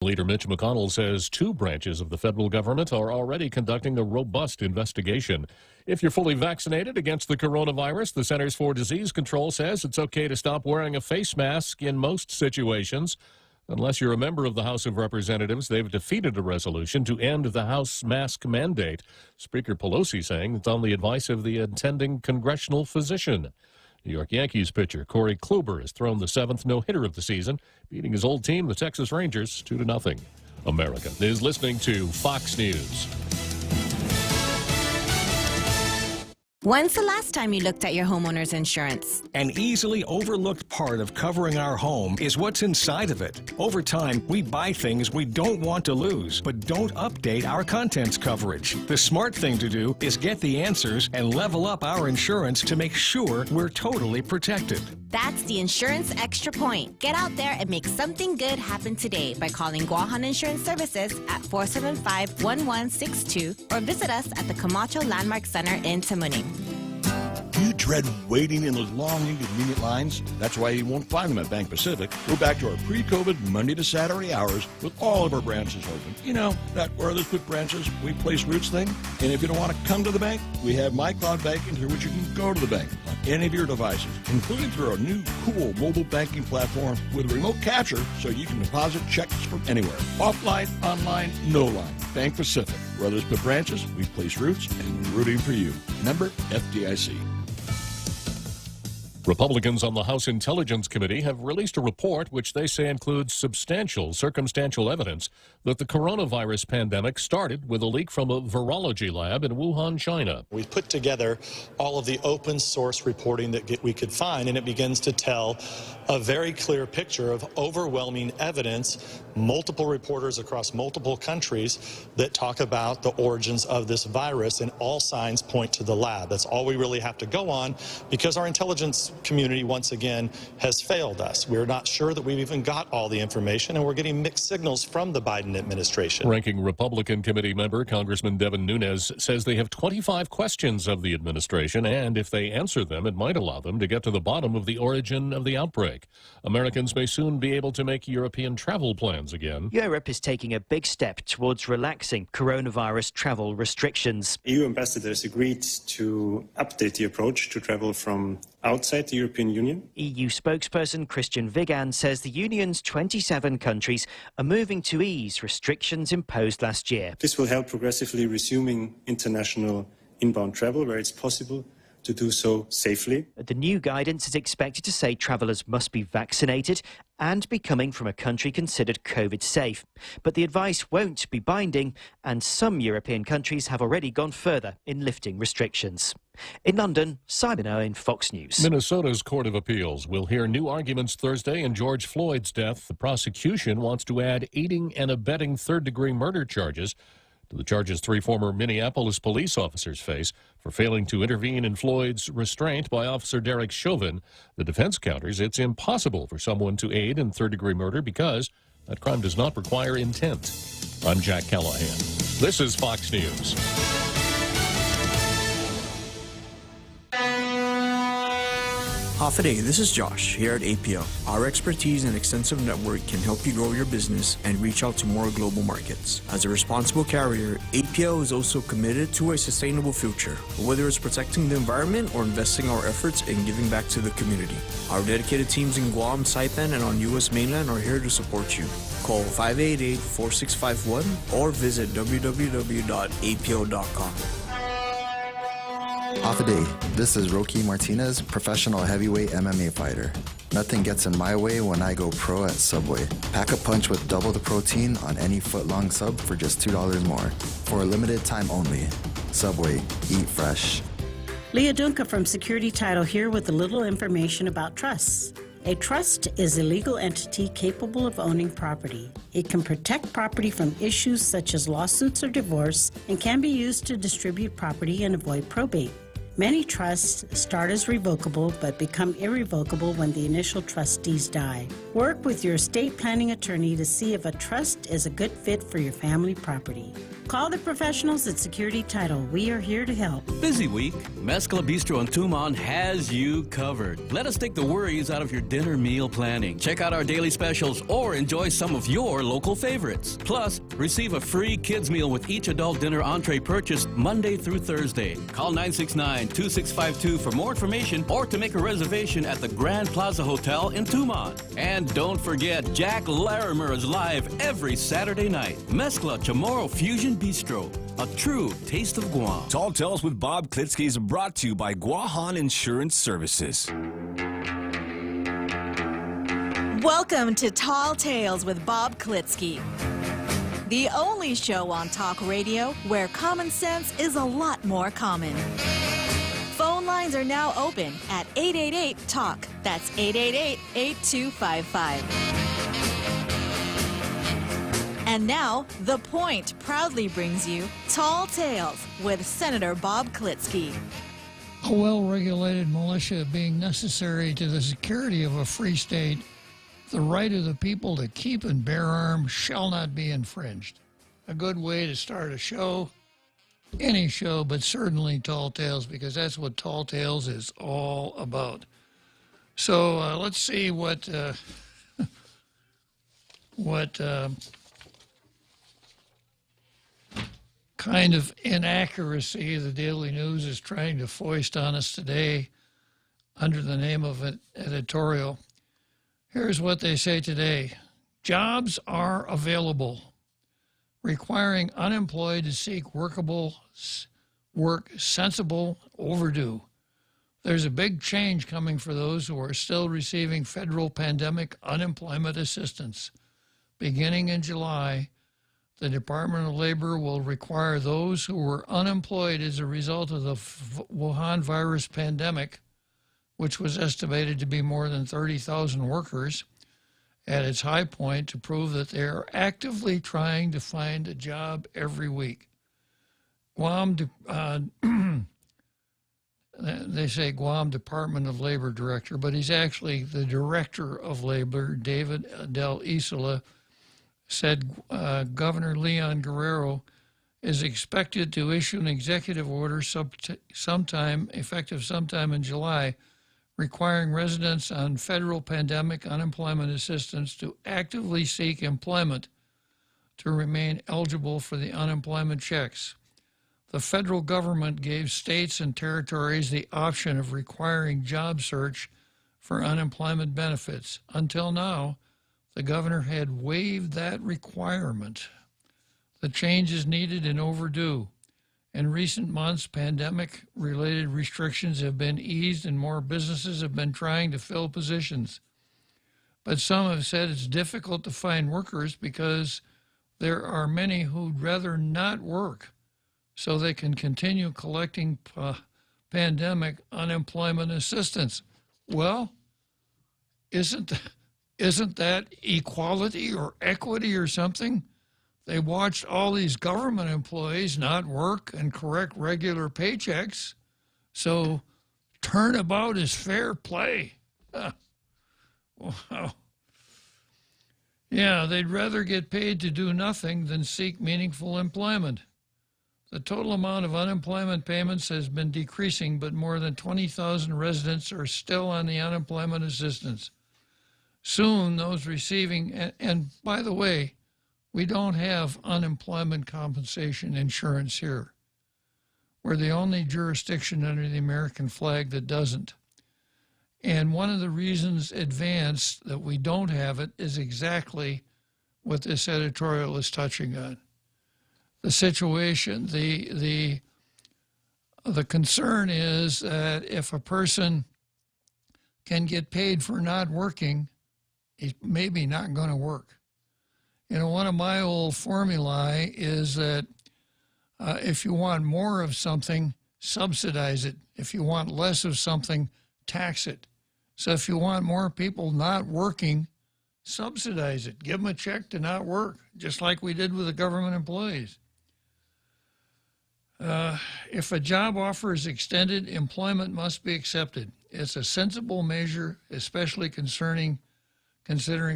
Leader Mitch McConnell says 2 branches of the federal government are already conducting a robust investigation. If you're fully vaccinated against the coronavirus, the Centers for Disease Control says it's okay to stop wearing a face mask in most situations. Unless you're a member of the House of Representatives, they've defeated a resolution to end the House mask mandate. Speaker Pelosi saying it's on the advice of the attending congressional physician. New York Yankees pitcher Corey Kluber has thrown the 7th no-hitter of the season, beating his old team, the Texas Rangers, 2-0. America is listening to Fox News. When's the last time you looked at your homeowner's insurance? An easily overlooked part of covering our home is what's inside of it. Over time, we buy things we don't want to lose, but don't update our contents coverage. The smart thing to do is get the answers and level up our insurance to make sure we're totally protected. That's the Insurance Extra Point. Get out there and make something good happen today by calling Guahan Insurance Services at 475-1162 or visit us at the Camacho Landmark Center in Tamuning. Do you dread waiting in those long, inconvenient lines? That's why you won't find them at Bank Pacific. We're back to our pre-COVID Monday to Saturday hours with all of our branches open. You know, that where others put branches, we place roots thing. And if you don't want to come to the bank, we have MyCloud Banking through which you can go to the bank on any of your devices, including through our new cool mobile banking platform with remote capture so you can deposit checks from anywhere. Offline, online, no line. Bank Pacific. Where others put branches, we place roots, and we're rooting for you. Member FDIC. Republicans on the House Intelligence Committee have released a report which they say includes substantial circumstantial evidence that the coronavirus pandemic started with a leak from a virology lab in Wuhan, China. We've put together all of the open source reporting that we could find, and it begins to tell a very clear picture of overwhelming evidence, multiple reporters across multiple countries that talk about the origins of this virus, and all signs point to the lab. That's all we really have to go on because our intelligence community, once again, has failed us. We're not sure that we've even got all the information, and we're getting mixed signals from the Biden administration. Ranking Republican committee member Congressman Devin Nunes says they have 25 questions of the administration, and if they answer them, it might allow them to get to the bottom of the origin of the outbreak. Americans may soon be able to make European travel plans again. Europe is taking a big step towards relaxing coronavirus travel restrictions. EU ambassadors agreed to update the approach to travel from outside the European Union. EU spokesperson Christian Vigan says the Union's 27 countries are moving to ease restrictions imposed last year. This will help progressively resuming international inbound travel where it's possible to do so safely. The new guidance is expected to say travellers must be vaccinated and be coming from a country considered COVID safe. But the advice won't be binding, and some European countries have already gone further in lifting restrictions. In London, Simon Owen, Fox News. Minnesota's Court of Appeals will hear new arguments Thursday in George Floyd's death. The prosecution wants to add aiding and abetting third-degree murder charges to the charges 3 former Minneapolis police officers face for failing to intervene in Floyd's restraint by Officer Derek Chauvin. The defense counters it's impossible for someone to aid in third-degree murder because that crime does not require intent. I'm Jack Callahan. This is Fox News. Half a day, this is Josh here at APL. Our expertise and extensive network can help you grow your business and reach out to more global markets. As a responsible carrier, APL is also committed to a sustainable future, whether it's protecting the environment or investing our efforts in giving back to the community. Our dedicated teams in Guam, Saipan, and on U.S. mainland are here to support you. Call 588-4651 or visit www.apl.com. Half a day. This is Rocky Martinez, professional heavyweight MMA fighter. Nothing gets in my way when I go pro at Subway. Pack a punch with double the protein on any foot-long sub for just $2 more. For a limited time only. Subway. Eat fresh. Leah Dunca from Security Title here with a little information about trusts. A trust is a legal entity capable of owning property. It can protect property from issues such as lawsuits or divorce and can be used to distribute property and avoid probate. Many trusts start as revocable but become irrevocable when the initial trustees die. Work with your estate planning attorney to see if a trust is a good fit for your family property. Call the professionals at Security Title. We are here to help. Busy week? Mezcla Bistro in Tumon has you covered. Let us take the worries out of your dinner meal planning. Check out our daily specials or enjoy some of your local favorites. Plus, receive a free kids meal with each adult dinner entree purchase Monday through Thursday. Call 969-2652 for more information or to make a reservation at the Grand Plaza Hotel in Tumon. And don't forget, Jack Larimer is live every Saturday night. Mezcla Chamorro Fusion Bistro, a true taste of Guam. Tall Tales with Bob Klitzkie is brought to you by Guahan Insurance Services. Welcome to Tall Tales with Bob Klitzkie, the only show on talk radio where common sense is a lot more common. Phone lines are now open at 888-TALK. That's 888-8255. And now, The Point proudly brings you Tall Tales with Senator Bob Klitzkie. A well-regulated militia being necessary to the security of a free state, the right of the people to keep and bear arms shall not be infringed. A good way to start a show, any show, but certainly Tall Tales, because that's what Tall Tales is all about. So let's see what kind of inaccuracy the Daily News is trying to foist on us today under the name of an editorial. Here's what they say today. Jobs are available, requiring unemployed to seek workable work, sensible, overdue. There's a big change coming for those who are still receiving federal pandemic unemployment assistance. Beginning in July, the Department of Labor will require those who were unemployed as a result of the Wuhan virus pandemic, which was estimated to be more than 30,000 workers at its high point, to prove that they are actively trying to find a job every week. They say Guam Department of Labor Director, but he's actually the Director of Labor, David Del Isola, said Governor Leon Guerrero is expected to issue an executive order effective sometime in July, requiring residents on federal pandemic unemployment assistance to actively seek employment to remain eligible for the unemployment checks. The federal government gave states and territories the option of requiring job search for unemployment benefits. Until now, the governor had waived that requirement. The change is needed and overdue. In recent months, pandemic-related restrictions have been eased and more businesses have been trying to fill positions. But some have said it's difficult to find workers because there are many who'd rather not work so they can continue collecting pandemic unemployment assistance. Well, isn't that equality or equity or something? They watched all these government employees not work and collect regular paychecks, so turnabout is fair play. Wow. Yeah, they'd rather get paid to do nothing than seek meaningful employment. The total amount of unemployment payments has been decreasing, but more than 20,000 residents are still on the unemployment assistance. Soon, those receiving, and by the way, we don't have unemployment compensation insurance here. We're the only jurisdiction under the American flag that doesn't. And one of the reasons advanced that we don't have it is exactly what this editorial is touching on. The situation, the concern is that if a person can get paid for not working, he's maybe not going to work. You know, one of my old formulae is that if you want more of something, subsidize it. If you want less of something, tax it. So if you want more people not working, subsidize it. Give them a check to not work, just like we did with the government employees. If a job offer is extended, employment must be accepted. It's a sensible measure, especially considering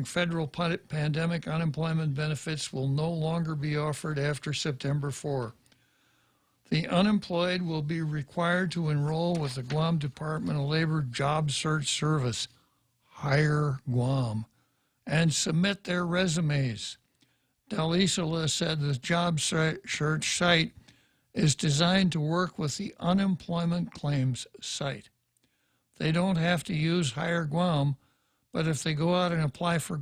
federal pandemic unemployment benefits will no longer be offered after September 4. The unemployed will be required to enroll with the Guam Department of Labor Job Search Service, Hire Guam, and submit their resumes. Del Isola said the job search site is designed to work with the unemployment claims site. They don't have to use Hire Guam, but if they go out and apply for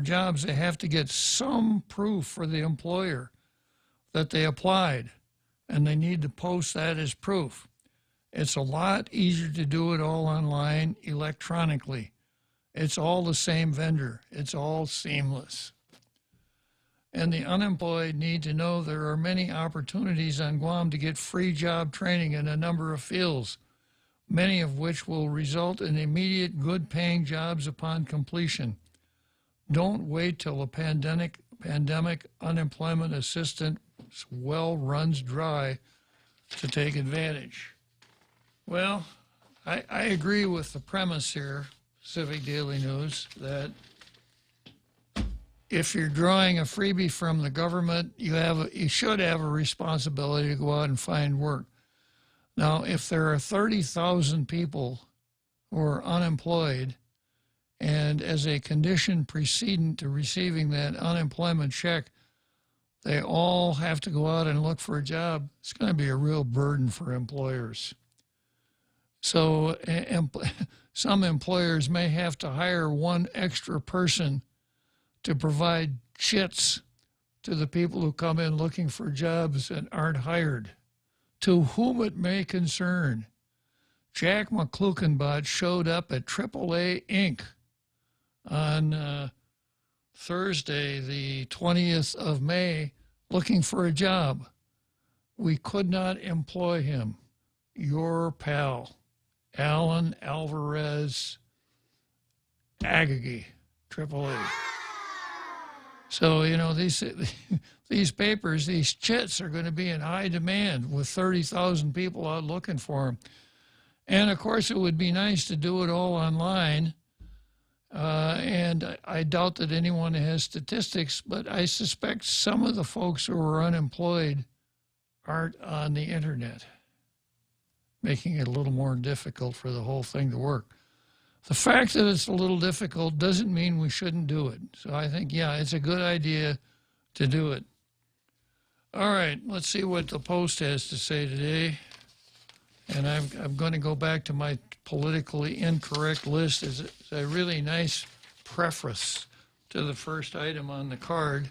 jobs, they have to get some proof for the employer that they applied, and they need to post that as proof. It's a lot easier to do it all online electronically. It's all the same vendor. It's all seamless. And the unemployed need to know there are many opportunities on Guam to get free job training in a number of fields, many of which will result in immediate good-paying jobs upon completion. Don't wait till a pandemic unemployment assistance well runs dry to take advantage. Well, I agree with the premise here, Civic Daily News, that if you're drawing a freebie from the government, you should have a responsibility to go out and find work. Now, if there are 30,000 people who are unemployed, and as a condition precedent to receiving that unemployment check, they all have to go out and look for a job, it's going to be a real burden for employers. So some employers may have to hire one extra person to provide chits to the people who come in looking for jobs and aren't hired. To whom it may concern, Jack McClukenbot showed up at AAA Inc. on Thursday, the 20th of May, looking for a job. We could not employ him. Your pal, Alan Alvarez Agagi, AAA. So, you know, these papers, these chits are going to be in high demand with 30,000 people out looking for them. And, of course, it would be nice to do it all online. And I doubt that anyone has statistics, but I suspect some of the folks who are unemployed aren't on the internet, making it a little more difficult for the whole thing to work. The fact that it's a little difficult doesn't mean we shouldn't do it. So I think, yeah, it's a good idea to do it. All right, let's see what the Post has to say today. And I'm going to go back to my politically incorrect list. It's a really nice preface to the first item on the card.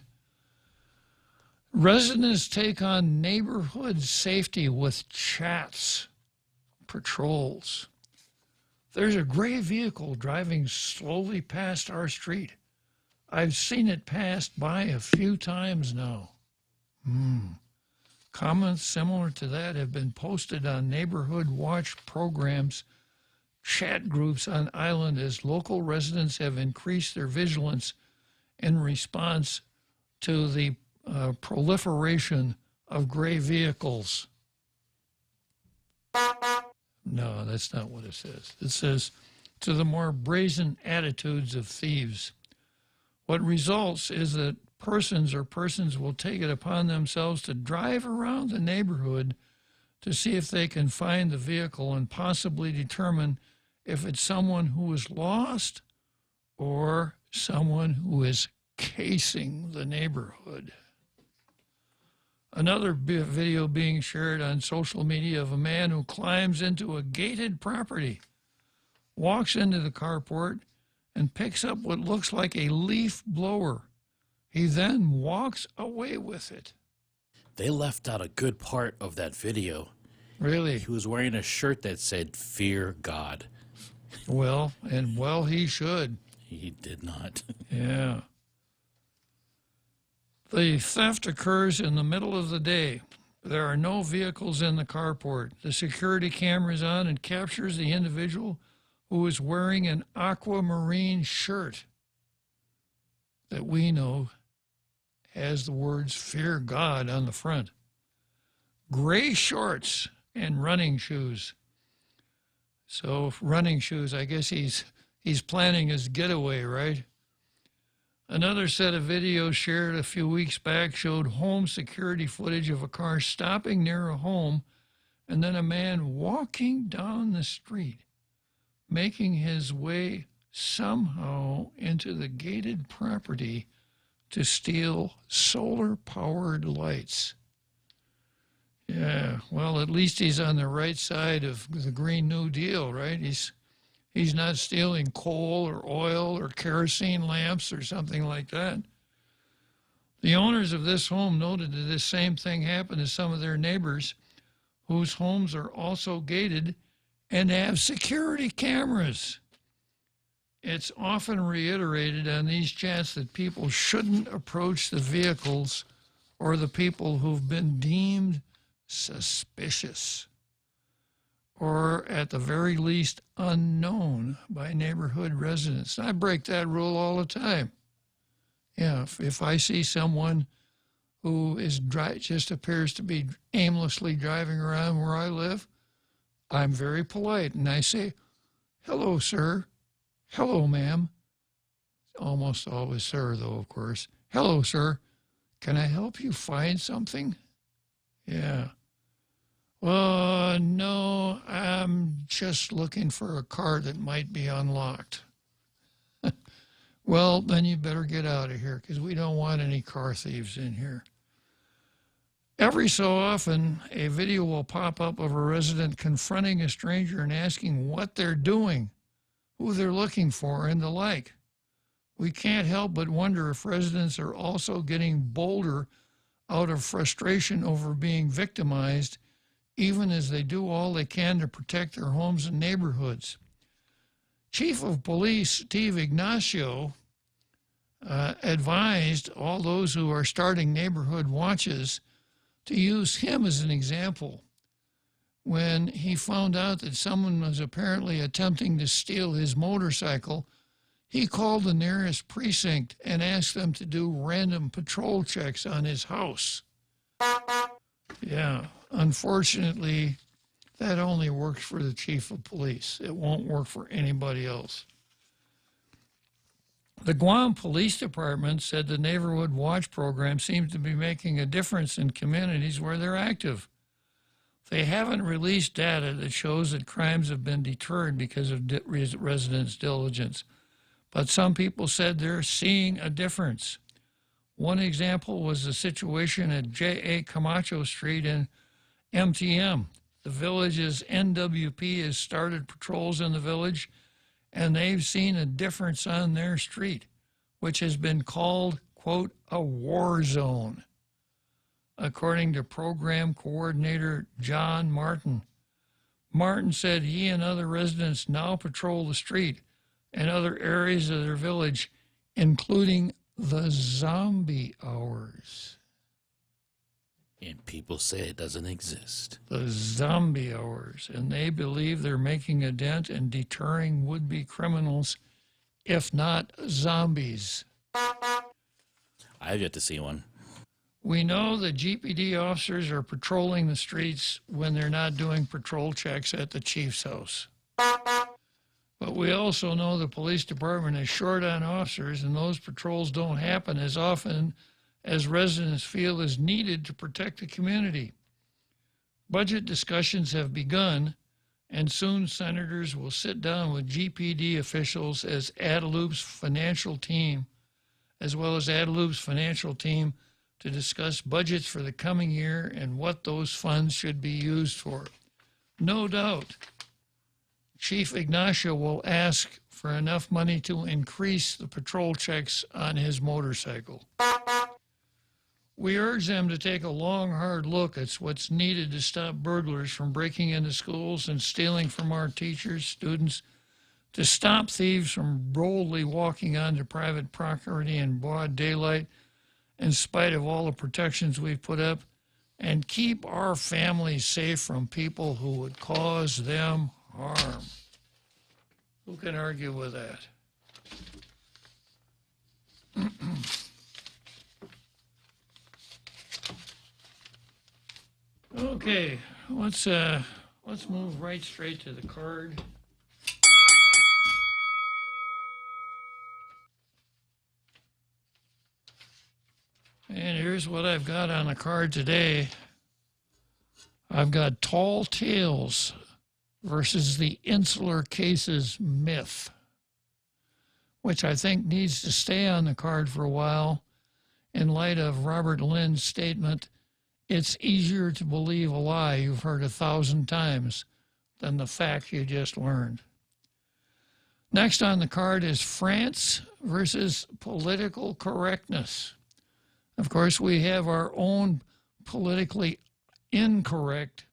Residents take on neighborhood safety with chats, patrols. There's a gray vehicle driving slowly past our street. I've seen it pass by a few times now. Comments similar to that have been posted on neighborhood watch programs, chat groups on island as local residents have increased their vigilance in response to the proliferation of gray vehicles. No, that's not what it says. It says, to the more brazen attitudes of thieves. What results is that persons will take it upon themselves to drive around the neighborhood to see if they can find the vehicle and possibly determine if it's someone who is lost or someone who is casing the neighborhood. Another video being shared on social media of a man who climbs into a gated property, walks into the carport, and picks up what looks like a leaf blower. He then walks away with it. They left out a good part of that video. Really? He was wearing a shirt that said, "Fear God." Well, he should. He did not. Yeah. The theft occurs in the middle of the day. There are no vehicles in the carport. The security camera is on and captures the individual who is wearing an aquamarine shirt that we know has the words "Fear God" on the front. gray shorts and running shoes. So running shoes, I guess he's planning his getaway, right? Another set of videos shared a few weeks back showed home security footage of a car stopping near a home and then a man walking down the street, making his way somehow into the gated property to steal solar-powered lights. Yeah, well, at least he's on the right side of the Green New Deal, right? He's not stealing coal or oil or kerosene lamps or something like that. The owners of this home noted that this same thing happened to some of their neighbors whose homes are also gated and have security cameras. It's often reiterated on these chats that people shouldn't approach the vehicles or the people who've been deemed suspicious, or at the very least unknown by neighborhood residents. I break that rule all the time. Yeah, if I see someone who just appears to be aimlessly driving around where I live, I'm very polite and I say, "Hello, sir. Hello, ma'am." Almost always sir, though, of course. "Hello, sir. Can I help you find something?" Yeah. No, I'm just looking for a car that might be unlocked." Well, then you better get out of here because we don't want any car thieves in here. Every so often, a video will pop up of a resident confronting a stranger and asking what they're doing, who they're looking for, and the like. We can't help but wonder if residents are also getting bolder out of frustration over being victimized, even as they do all they can to protect their homes and neighborhoods. Chief of Police Steve Ignacio advised all those who are starting neighborhood watches to use him as an example. When he found out that someone was apparently attempting to steal his motorcycle, he called the nearest precinct and asked them to do random patrol checks on his house. Yeah, unfortunately, that only works for the chief of police. It won't work for anybody else. The Guam Police Department said the Neighborhood Watch program seems to be making a difference in communities where they're active. They haven't released data that shows that crimes have been deterred because of residents' diligence, but some people said they're seeing a difference. One example was the situation at J.A. Camacho Street in MTM. The village's NWP has started patrols in the village, and they've seen a difference on their street, which has been called, quote, a war zone, according to program coordinator John Martin. Martin said he and other residents now patrol the street and other areas of their village, including the zombie hours. And people say it doesn't exist. The zombie hours. And they believe they're making a dent in deterring would-be criminals, if not zombies. I've yet to see one. We know that GPD officers are patrolling the streets when they're not doing patrol checks at the chief's house. But we also know the police department is short on officers, and those patrols don't happen as often as residents feel is needed to protect the community. Budget discussions have begun, and soon senators will sit down with GPD officials as Adeloop's financial team, as well as Adeloop's financial team, to discuss budgets for the coming year and what those funds should be used for. No doubt, Chief Ignacio will ask for enough money to increase the patrol checks on his motorcycle. We urge them to take a long, hard look at what's needed to stop burglars from breaking into schools and stealing from our teachers, students, to stop thieves from boldly walking onto private property in broad daylight in spite of all the protections we've put up, and keep our families safe from people who would cause them harm. Who can argue with that? Okay, let's move right straight to the card. And here's what I've got on the card today. I've got Tall Tales versus the Insular Cases myth, which I think needs to stay on the card for a while in light of Robert Lynn's statement, it's easier to believe a lie you've heard 1,000 times than the fact you just learned. Next on the card is France versus political correctness. Of course, we have our own politically incorrect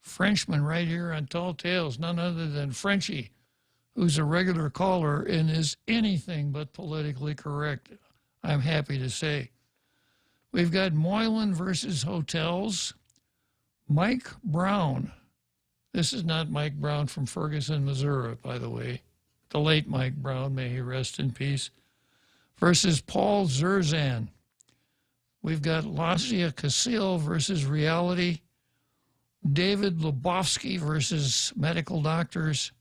Frenchman right here on Tall Tales, none other than Frenchie, who's a regular caller and is anything but politically correct, I'm happy to say. We've got Moylan versus Hotels. Mike Brown. This is not Mike Brown from Ferguson, Missouri, by the way. The late Mike Brown, may he rest in peace. Versus Paul Zerzan. We've got Lasia Casil versus Reality. David Lebowski versus Medical Doctors.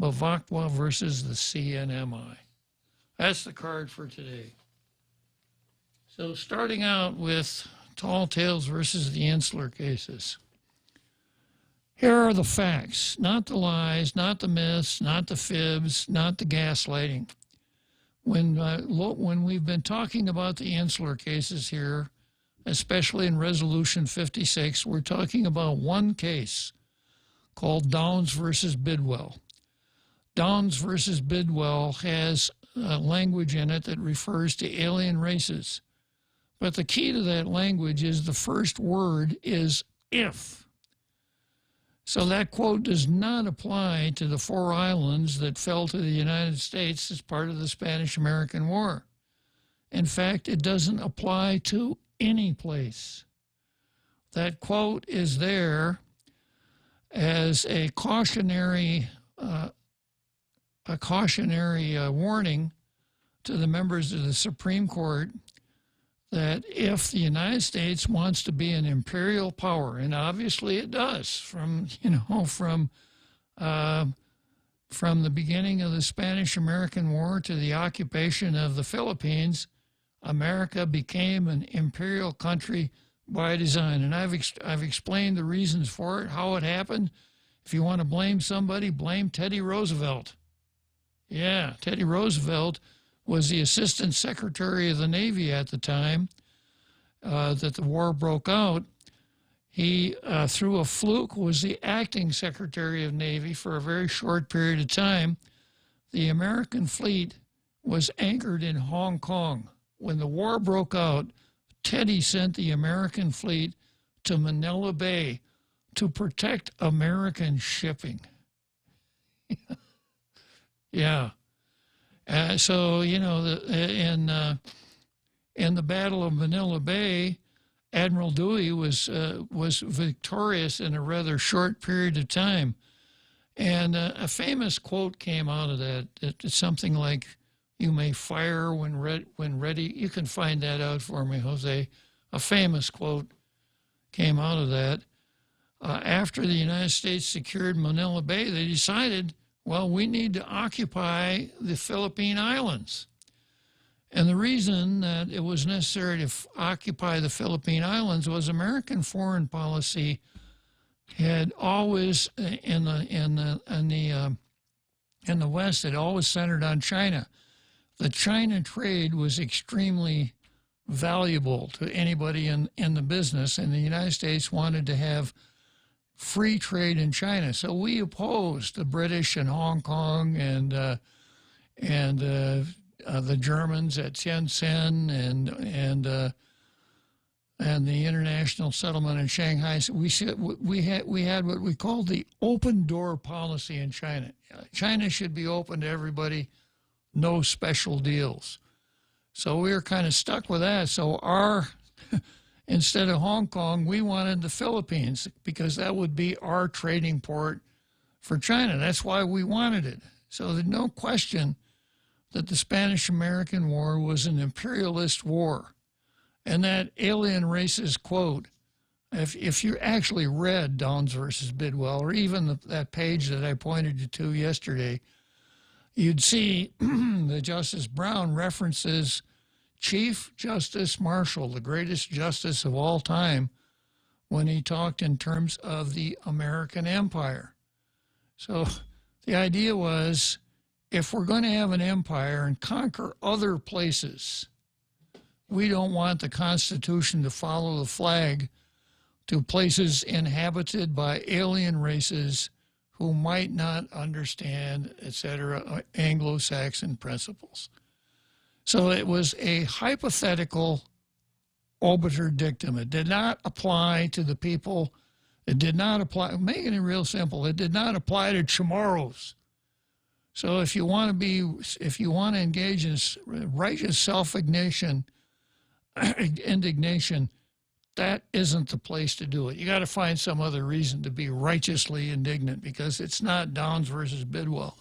Bavakwa versus the CNMI. That's the card for today. So starting out with Tall Tales versus the Insular Cases. Here are the facts, not the lies, not the myths, not the fibs, not the gaslighting. When we've been talking about the insular cases here, especially in Resolution 56, we're talking about one case called Downs versus Bidwell. Downs versus Bidwell has language in it that refers to alien races. But the key to that language is the first word is if. So that quote does not apply to the 4 islands that fell to the United States as part of the Spanish-American War. In fact, it doesn't apply to any place. That quote is there as a cautionary warning to the members of the Supreme Court that if the United States wants to be an imperial power, and obviously it does, from the beginning of the Spanish-American War to the occupation of the Philippines, America became an imperial country by design. And I've explained the reasons for it, how it happened. If you want to blame somebody, blame Teddy Roosevelt. Yeah, Teddy Roosevelt was the Assistant Secretary of the Navy at the time that the war broke out. He, through a fluke, was the acting Secretary of Navy for a very short period of time. The American fleet was anchored in Hong Kong. When the war broke out, Teddy sent the American fleet to Manila Bay to protect American shipping. Yeah. So, in the Battle of Manila Bay, Admiral Dewey was victorious in a rather short period of time. And a famous quote came out of that. It's something like, "You may fire when ready." You can find that out for me, Jose. A famous quote came out of that. After the United States secured Manila Bay, they decided, well, we need to occupy the Philippine Islands. And the reason that it was necessary to occupy the Philippine Islands was American foreign policy had always, in the West, had always centered on China. The China trade was extremely valuable to anybody in the business, and the United States wanted to have free trade in China. So we opposed the British in Hong Kong and the Germans at Shenzhen and the international settlement in Shanghai. So we had what we called the open door policy in China. China should be open to everybody, no special deals. So we were kind of stuck with that. So instead of Hong Kong, we wanted the Philippines because that would be our trading port for China. That's why we wanted it. So there's no question that the Spanish-American War was an imperialist war. And that alien racist quote if you actually read Downs versus Bidwell, or even that page that I pointed you to yesterday, you'd see that Justice Brown references Chief Justice Marshall, the greatest justice of all time, when he talked in terms of the American empire. So the idea was, if we're going to have an empire and conquer other places, we don't want the Constitution to follow the flag to places inhabited by alien races who might not understand, etc., Anglo-Saxon principles. So it was a hypothetical obiter dictum. It did not apply to the people. It did not apply, making it real simple, it did not apply to Chamorros. So if you want to engage in righteous self-indignation, that isn't the place to do it. You got to find some other reason to be righteously indignant, because it's not Downs versus Bidwell.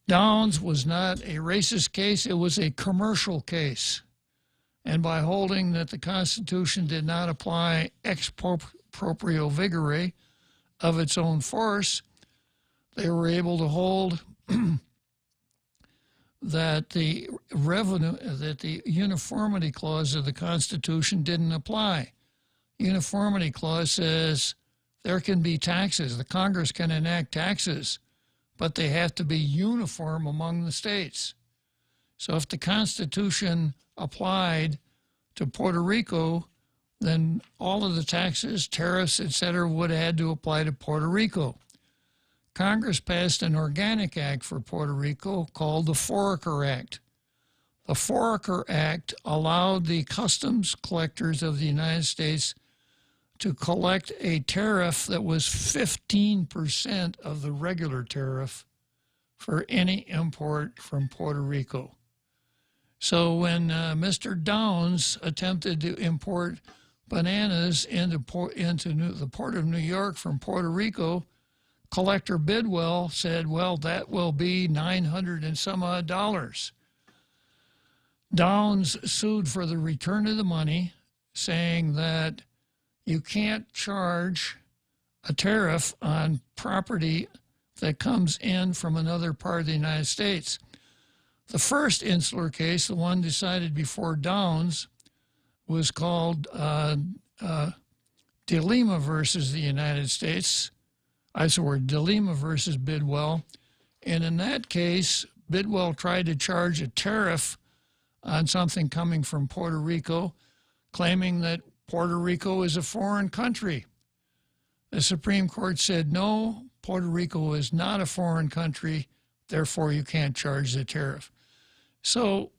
Downs was not a racist case, it was a commercial case. And by holding that the Constitution did not apply ex proprio vigere of its own force, they were able to hold that the uniformity clause of the Constitution didn't apply. Uniformity clause says there can be taxes. The Congress can enact taxes, but they have to be uniform among the states. So if the Constitution applied to Puerto Rico, then all of the taxes, tariffs, etc., would have had to apply to Puerto Rico. Congress passed an organic act for Puerto Rico called the Foraker Act. The Foraker Act allowed the customs collectors of the United States to collect a tariff that was 15% of the regular tariff for any import from Puerto Rico. So when Mr. Downs attempted to import bananas into the port of New York from Puerto Rico, Collector Bidwell said, well, that will be $900 and some odd. Downs sued for the return of the money, saying that you can't charge a tariff on property that comes in from another part of the United States. The first insular case, the one decided before Downs, was called De Lima versus the United States. De Lima versus Bidwell. And in that case, Bidwell tried to charge a tariff on something coming from Puerto Rico, claiming that Puerto Rico is a foreign country. The Supreme Court said, no, Puerto Rico is not a foreign country, therefore you can't charge the tariff. So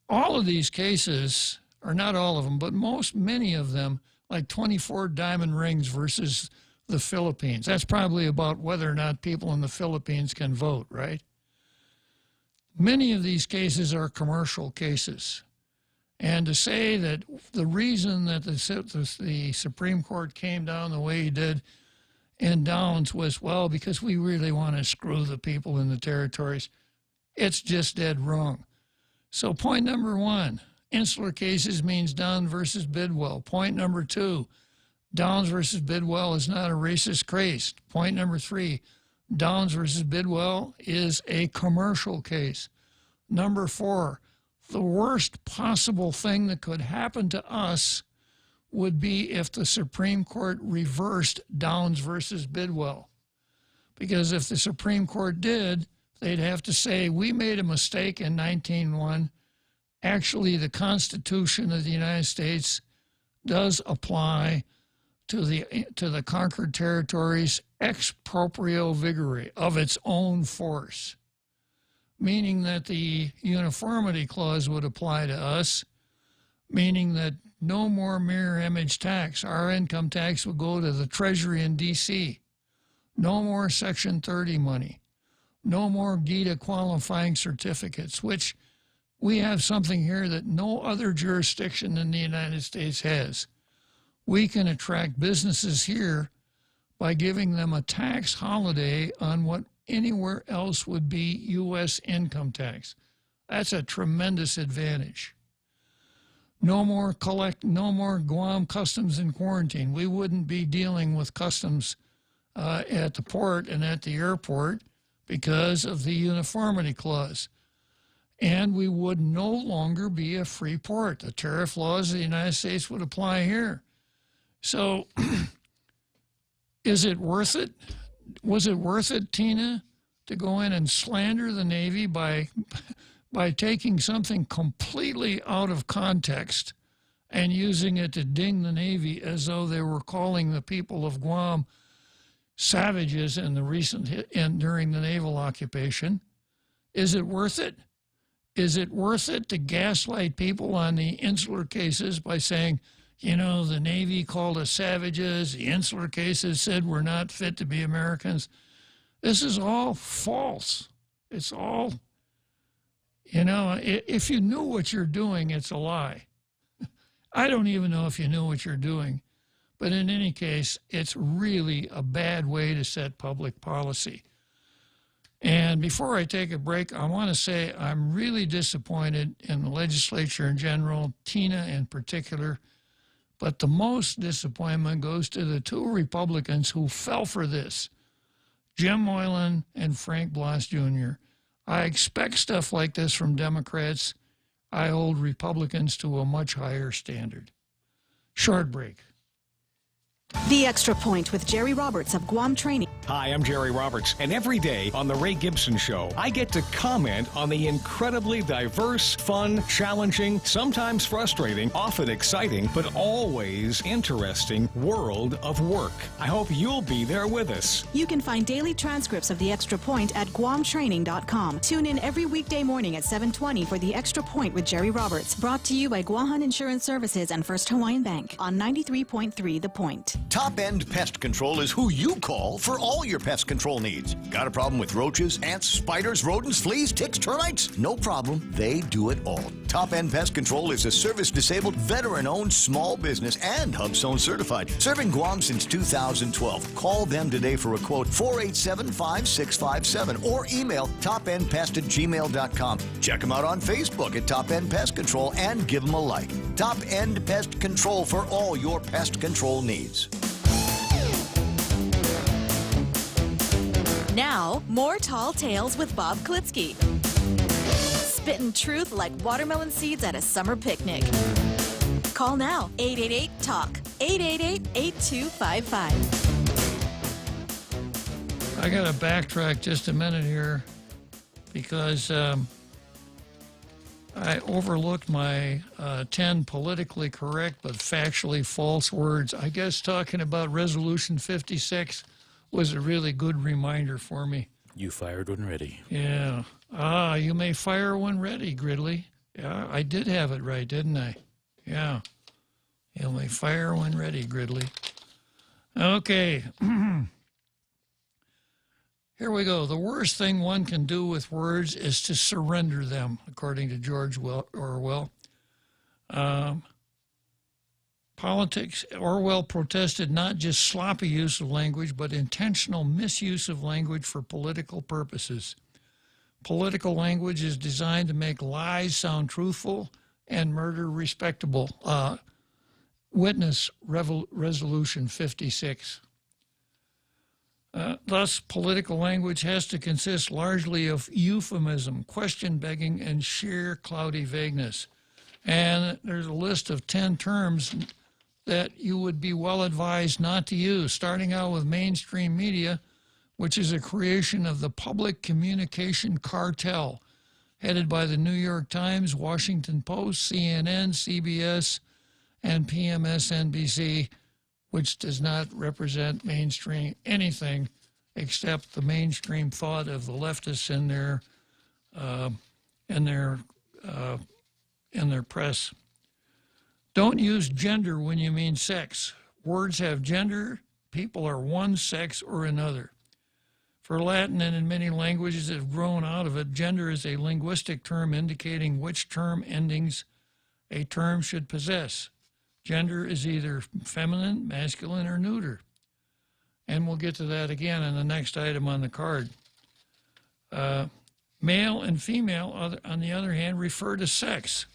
all of these cases, or not all of them, but many of them, like 24 diamond rings versus the Philippines. That's probably about whether or not people in the Philippines can vote, right? Many of these cases are commercial cases. And to say that the reason that the Supreme Court came down the way he did in Downs was, well, because we really want to screw the people in the territories, it's just dead wrong. So point number one, insular cases means Downs versus Bidwell. Point number two, Downs versus Bidwell is not a racist case. Point number three, Downs versus Bidwell is a commercial case. Number four, the worst possible thing that could happen to us would be if the Supreme Court reversed Downs versus Bidwell. Because if the Supreme Court did, they'd have to say, we made a mistake in 1901. Actually, the Constitution of the United States does apply to the conquered territories ex proprio vigere, of its own force, meaning that the uniformity clause would apply to us, meaning that no more mirror image tax. Our income tax would go to the Treasury in D.C. No more Section 30 money. No more GITA qualifying certificates, which we have something here that no other jurisdiction in the United States has. We can attract businesses here by giving them a tax holiday on what anywhere else would be U.S. income tax. That's a tremendous advantage. No more Guam customs and quarantine. We wouldn't be dealing with customs at the port and at the airport because of the uniformity clause. And we would no longer be a free port. The tariff laws of the United States would apply here. So is it worth it? Was it worth it, Tina, to go in and slander the Navy by taking something completely out of context and using it to ding the Navy as though they were calling the people of Guam savages in the recent and during the naval occupation? Is it worth it? Is it worth it to gaslight people on the insular cases by saying, you know, the Navy called us savages, the insular cases said we're not fit to be Americans? This is all false. It's all, you know, if you knew what you're doing, it's a lie. I don't even know if you knew what you're doing. But in any case, it's really a bad way to set public policy. And before I take a break, I want to say I'm really disappointed in the legislature in general, Tina in particular. But the most disappointment goes to the two Republicans who fell for this, Jim Moylan and Frank Blas Jr. I expect stuff like this from Democrats. I hold Republicans to a much higher standard. Short break. The Extra Point with Jerry Roberts of Guam Training. Hi, I'm Jerry Roberts, and every day on The Ray Gibson Show, I get to comment on the incredibly diverse, fun, challenging, sometimes frustrating, often exciting, but always interesting world of work. I hope you'll be there with us. You can find daily transcripts of The Extra Point at guamtraining.com. Tune in every weekday morning at 7:20 for The Extra Point with Jerry Roberts, brought to you by Guahan Insurance Services and First Hawaiian Bank on 93.3 The Point. Top End Pest Control is who you call for all your pest control needs. Got a problem with roaches, ants, spiders, rodents, fleas, ticks, termites? No problem. They do it all. Top End Pest Control is a service-disabled, veteran-owned small business and HubZone certified. Serving Guam since 2012. Call them today for a quote, 487-5657, or email topendpest@gmail.com. Check them out on Facebook at Top End Pest Control and give them a like. Top End Pest Control for all your pest control needs. Now, more Tall Tales with Bob Klitzkie. Spitting truth like watermelon seeds at a summer picnic. Call now, 888-TALK, 888-8255. I got to backtrack just a minute here because I overlooked my 10 politically correct but factually false words. I guess talking about Resolution 56 was a really good reminder for me. You fired when ready. Yeah. You may fire when ready, Gridley. Yeah, I did have it right, didn't I? Yeah. You may fire when ready, Gridley. Okay. Here we go. The worst thing one can do with words is to surrender them, according to George Orwell. Politics, Orwell protested not just sloppy use of language, but intentional misuse of language for political purposes. Political language is designed to make lies sound truthful and murder respectable. Witness Resolution 56. Thus, political language has to consist largely of euphemism, question-begging, and sheer cloudy vagueness. And there's a list of 10 terms that you would be well advised not to use, starting out with mainstream media, which is a creation of the public communication cartel, headed by the New York Times, Washington Post, CNN, CBS, and PMSNBC, which does not represent mainstream anything except the mainstream thought of the leftists in their press. Don't use gender when you mean sex. Words have gender. People are one sex or another. For Latin and in many languages that have grown out of it, gender is a linguistic term indicating which term endings a term should possess. Gender is either feminine, masculine, or neuter. And we'll get to that again in the next item on the card. Male and female, on the other hand, refer to sex.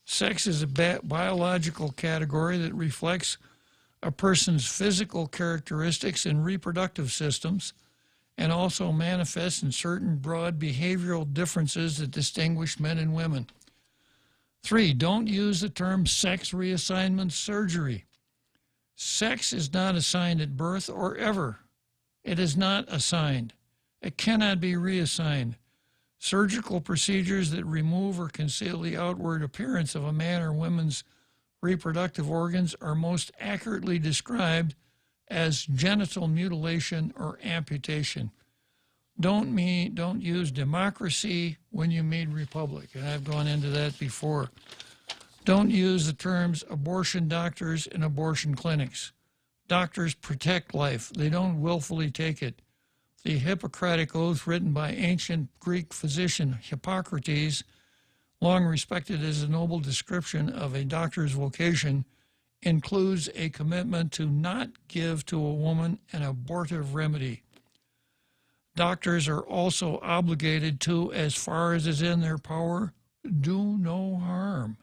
Sex is a biological category that reflects a person's physical characteristics and reproductive systems, and also manifests in certain broad behavioral differences that distinguish men and women. 3, don't use the term sex reassignment surgery. Sex is not assigned at birth or ever. It is not assigned. It cannot be reassigned. Surgical procedures that remove or conceal the outward appearance of a man or woman's reproductive organs are most accurately described as genital mutilation or amputation. Don't use democracy when you mean republic, and I've gone into that before. Don't use the terms abortion doctors and abortion clinics. Doctors protect life. They don't willfully take it. The Hippocratic Oath, written by ancient Greek physician Hippocrates, long respected as a noble description of a doctor's vocation, includes a commitment to not give to a woman an abortive remedy. Doctors are also obligated to, as far as is in their power, do no harm.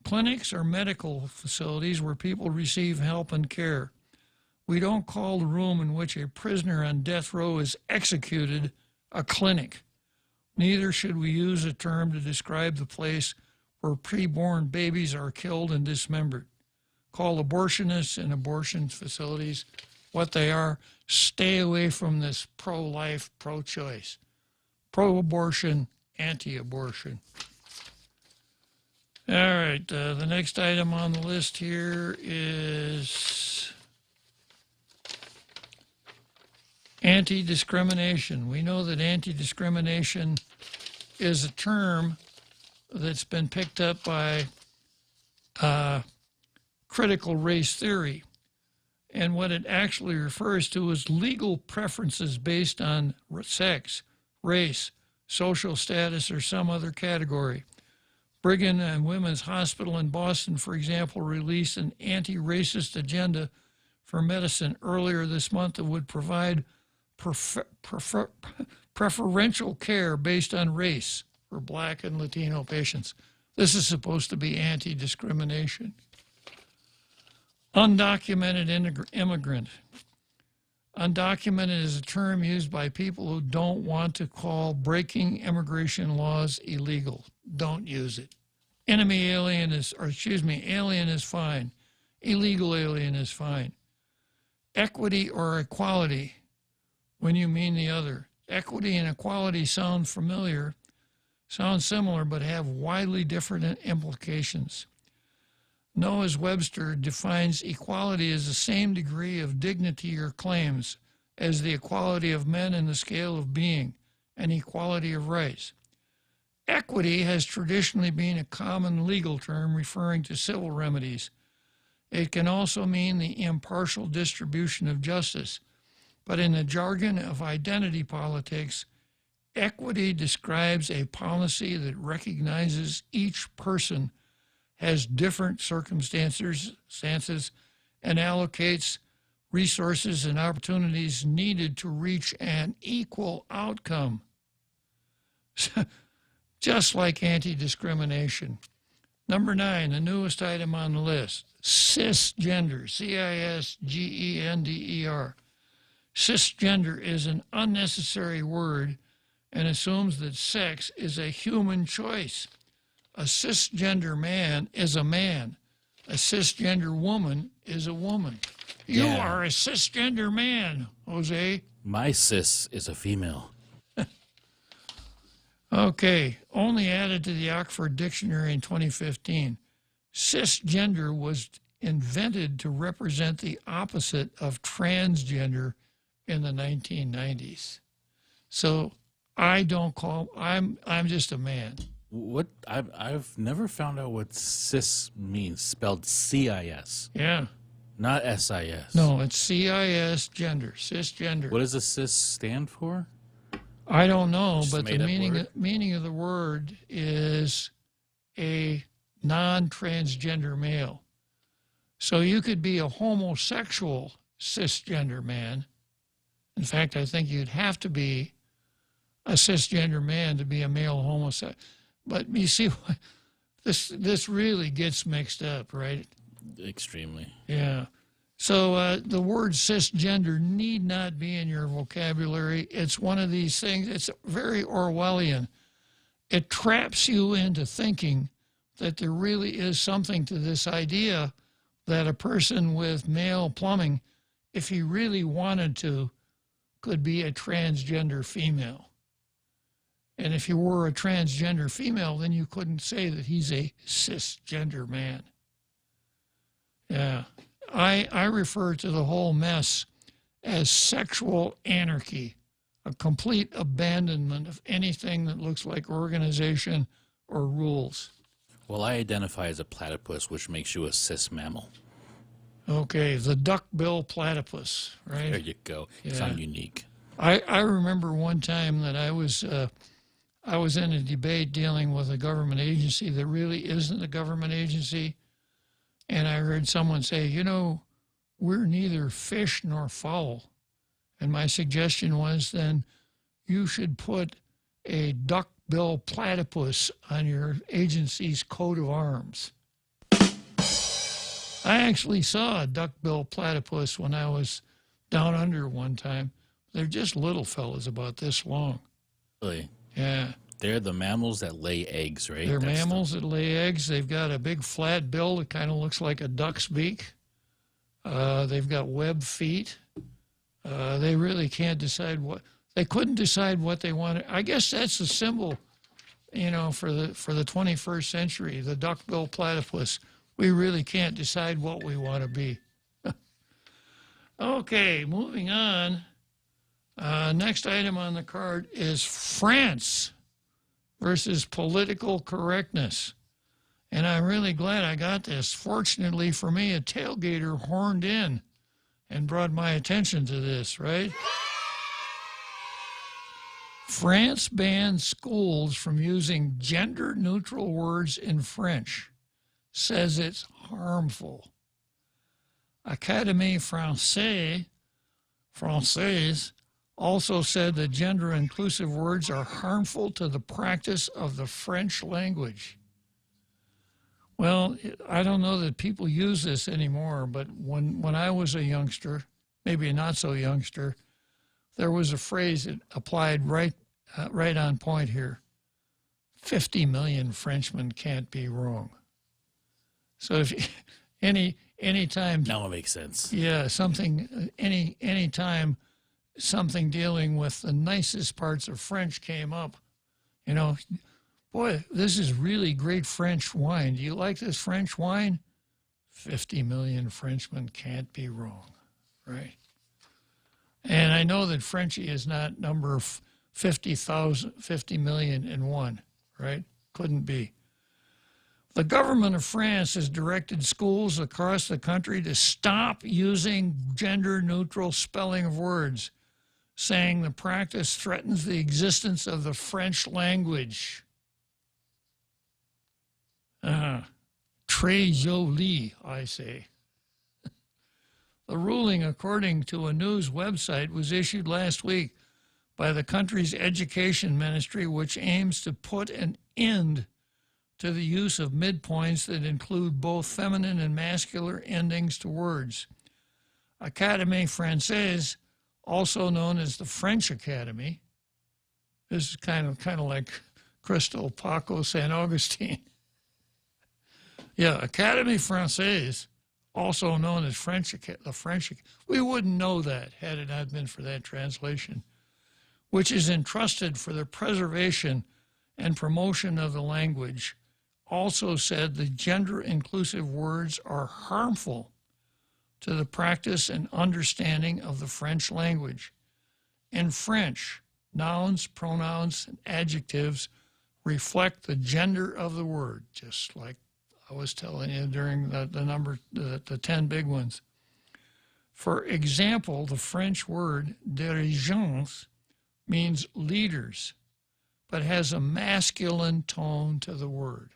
Clinics are medical facilities where people receive help and care. We don't call the room in which a prisoner on death row is executed a clinic. Neither should we use a term to describe the place where preborn babies are killed and dismembered. Call abortionists and abortion facilities what they are. Stay away from this pro-life, pro-choice. Pro-abortion, anti-abortion. All right, the next item on the list here is anti-discrimination. We know that anti-discrimination is a term that's been picked up by critical race theory. And what it actually refers to is legal preferences based on sex, race, social status, or some other category. Brigham and Women's Hospital in Boston, for example, released an anti-racist agenda for medicine earlier this month that would provide preferential care based on race for Black and Latino patients. This is supposed to be anti-discrimination. Undocumented immigrant. Undocumented is a term used by people who don't want to call breaking immigration laws illegal. Don't use it. Alien is fine. Illegal alien is fine. Equity or equality, when you mean the other. Equity and equality sound similar, but have widely different implications. Noah's Webster defines equality as the same degree of dignity or claims as the equality of men in the scale of being and equality of rights. Equity has traditionally been a common legal term referring to civil remedies. It can also mean the impartial distribution of justice. But in the jargon of identity politics, equity describes a policy that recognizes each person has different circumstances and allocates resources and opportunities needed to reach an equal outcome. Just like anti-discrimination. Number 9, the newest item on the list, cisgender, C-I-S-G-E-N-D-E-R. Cisgender is an unnecessary word and assumes that sex is a human choice. A cisgender man is a man. A cisgender woman is a woman. You are a cisgender man, Jose. My cis is a female. Okay, only added to the Oxford Dictionary in 2015. Cisgender was invented to represent the opposite of transgender in the 1990s. So I'm just a man. What I've never found out what cis means, spelled C-I-S. Yeah. Not S-I-S. No, it's C-I-S gender, cisgender. What does the cis stand for? I don't know, Just but the meaning of the word is a non-transgender male. So you could be a homosexual cisgender man. In fact, I think you'd have to be a cisgender man to be a male homosexual. But you see, this really gets mixed up, right? Extremely. Yeah. So the word cisgender need not be in your vocabulary. It's one of these things. It's very Orwellian. It traps you into thinking that there really is something to this idea that a person with male plumbing, if he really wanted to, could be a transgender female. And if you were a transgender female, then you couldn't say that he's a cisgender man. Yeah. I refer to the whole mess as sexual anarchy, a complete abandonment of anything that looks like organization or rules. Well, I identify as a platypus, which makes you a cis mammal. Okay, the duckbill platypus, right? There you go. You sound unique. I remember one time that I was in a debate dealing with a government agency that really isn't a government agency. And I heard someone say, you know, we're neither fish nor fowl. And my suggestion was then you should put a duckbill platypus on your agency's coat of arms. I actually saw a duckbill platypus when I was down under one time. They're just little fellas about this long. Really? Yeah. They're the mammals that lay eggs, right? They're mammals that lay eggs. They've got a big flat bill that kind of looks like a duck's beak. They've got webbed feet. They really can't decide what they couldn't decide what they wanted. I guess that's a symbol, you know, for the 21st century. The duckbill platypus. We really can't decide what we want to be. Okay, moving on. Next item on the card is France versus political correctness. And I'm really glad I got this. Fortunately for me, a tailgater horned in and brought my attention to this, right? France bans schools from using gender-neutral words in French. Says it's harmful. Académie Française also said that gender-inclusive words are harmful to the practice of the French language. Well, I don't know that people use this anymore, but when I was a youngster, maybe not so youngster, there was a phrase that applied right on point here. 50 million Frenchmen can't be wrong. So if any time now it makes sense. Yeah, something any time something dealing with the nicest parts of French came up, you know, boy, this is really great French wine. Do you like this French wine? 50 million Frenchmen can't be wrong, right? And I know that Frenchie is not number 50 million and one, right? Couldn't be. The government of France has directed schools across the country to stop using gender-neutral spelling of words, saying the practice threatens the existence of the French language. Très joli, I say. The ruling, according to a news website, was issued last week by the country's education ministry, which aims to put an end to the use of midpoints that include both feminine and masculine endings to words. Académie Française, also known as the French Academy, this is kind of like Crystal Paco San Augustine. Yeah, Académie Française, also known as the French. We wouldn't know that had it not been for that translation, which is entrusted for the preservation and promotion of the language, also said the gender-inclusive words are harmful to the practice and understanding of the French language. In French, nouns, pronouns, and adjectives reflect the gender of the word, just like I was telling you during the 10 big ones. For example, the French word dirigeants means leaders, but has a masculine tone to the word.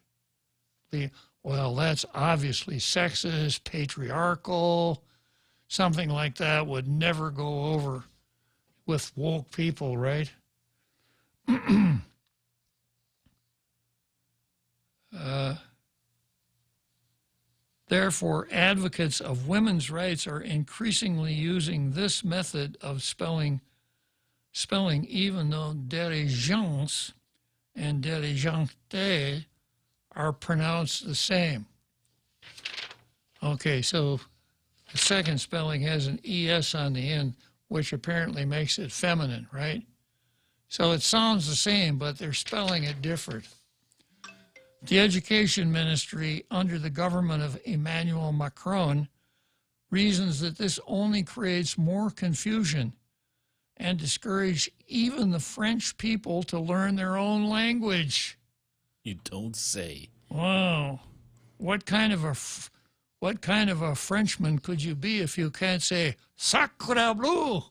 Well, that's obviously sexist, patriarchal, something like that would never go over with woke people, right? Therefore, advocates of women's rights are increasingly using this method of spelling, even though diligence and diligente are pronounced the same. Okay, so the second spelling has an ES on the end, which apparently makes it feminine, right? So it sounds the same, but they're spelling it different. The Education Ministry, under the government of Emmanuel Macron, reasons that this only creates more confusion and discourage even the French people to learn their own language. You don't say. Wow. What kind of a Frenchman could you be if you can't say sacre bleu?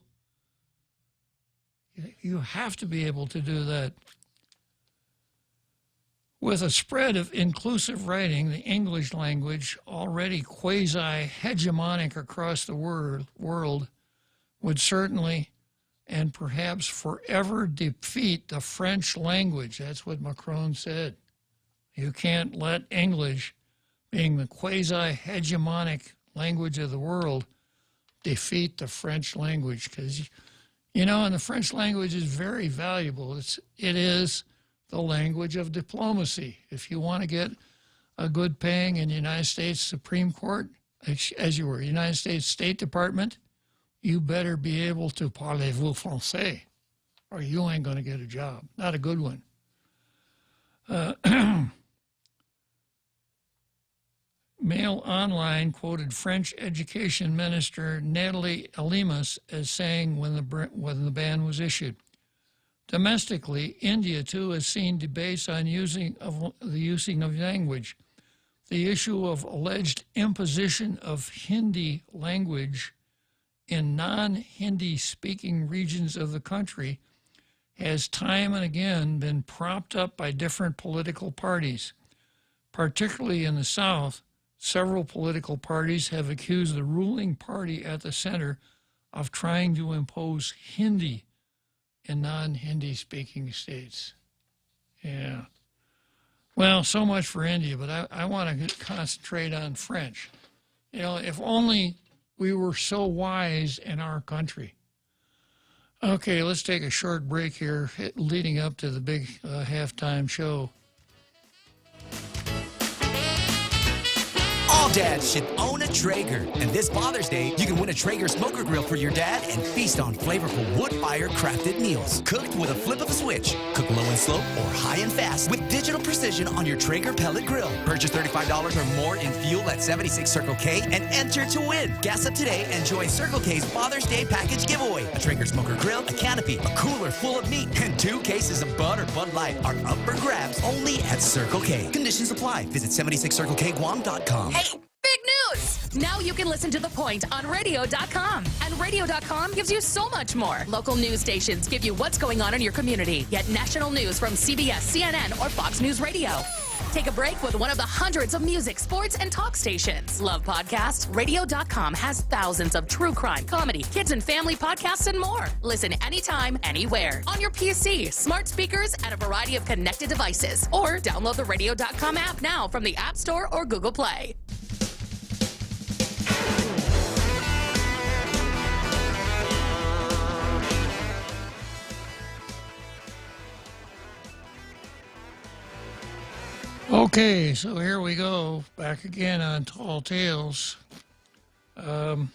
You have to be able to do that. With a spread of inclusive writing, the English language, already quasi-hegemonic across the world, would certainly and perhaps forever defeat the French language. That's what Macron said. You can't let English, being the quasi-hegemonic language of the world, defeat the French language. Because, you know, and the French language is very valuable. It is the language of diplomacy. If you want to get a good paying in the United States Supreme Court, as you were, United States State Department, you better be able to parlez-vous français, or you ain't going to get a job. Not a good one. Mail Online quoted French Education Minister Nathalie Elimas as saying when the ban was issued. Domestically, India, too, has seen debates on the using of language. The issue of alleged imposition of Hindi language in non-Hindi speaking regions of the country has time and again been propped up by different political parties. Particularly in the South, several political parties have accused the ruling party at the center of trying to impose Hindi in non-Hindi speaking states. Yeah. Well, so much for India, but I want to concentrate on French. You know, if only we were so wise in our country. Okay, let's take a short break here leading up to the big halftime show. All dads should own a Traeger. And this Father's Day, you can win a Traeger smoker grill for your dad and feast on flavorful wood-fire crafted meals. Cooked with a flip of a switch. Cook low and slow or high and fast with digital precision on your Traeger pellet grill. Purchase $35 or more in fuel at 76 Circle K and enter to win. Gas up today and join Circle K's Father's Day package giveaway. A Traeger smoker grill, a canopy, a cooler full of meat, and 2 cases of Bud or Bud Light are up for grabs only at Circle K. Conditions apply. Visit 76CircleKGuam.com. Hey, big news! Now you can listen to The Point on radio.com. And radio.com gives you so much more. Local news stations give you what's going on in your community. Get national news from CBS, CNN, or Fox News Radio. Take a break with one of the hundreds of music, sports, and talk stations. Love podcasts? Radio.com has thousands of true crime, comedy, kids and family podcasts, and more. Listen anytime, anywhere. On your PC, smart speakers, and a variety of connected devices. Or download the Radio.com app now from the App Store or Google Play. Okay, so here we go, back again on Tall Tales. I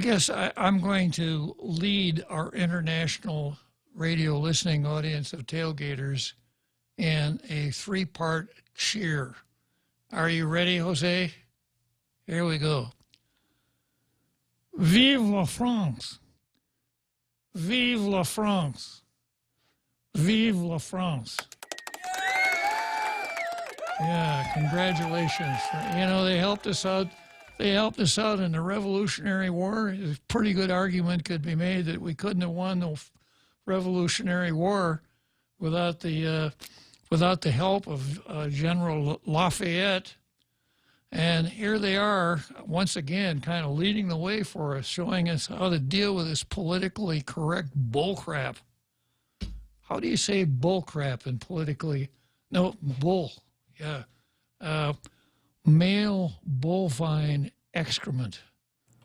guess I'm going to lead our international radio listening audience of tailgaters in a 3-part cheer. Are you ready, Jose? Here we go. Vive la France! Vive la France! Vive la France! Yeah, congratulations. You know, they helped us out. They helped us out in the Revolutionary War. A pretty good argument could be made that we couldn't have won the Revolutionary War without the help of General Lafayette. And here they are, once again, kind of leading the way for us, showing us how to deal with this politically correct bullcrap. How do you say bullcrap in politically? No, bull. Yeah. male bovine excrement.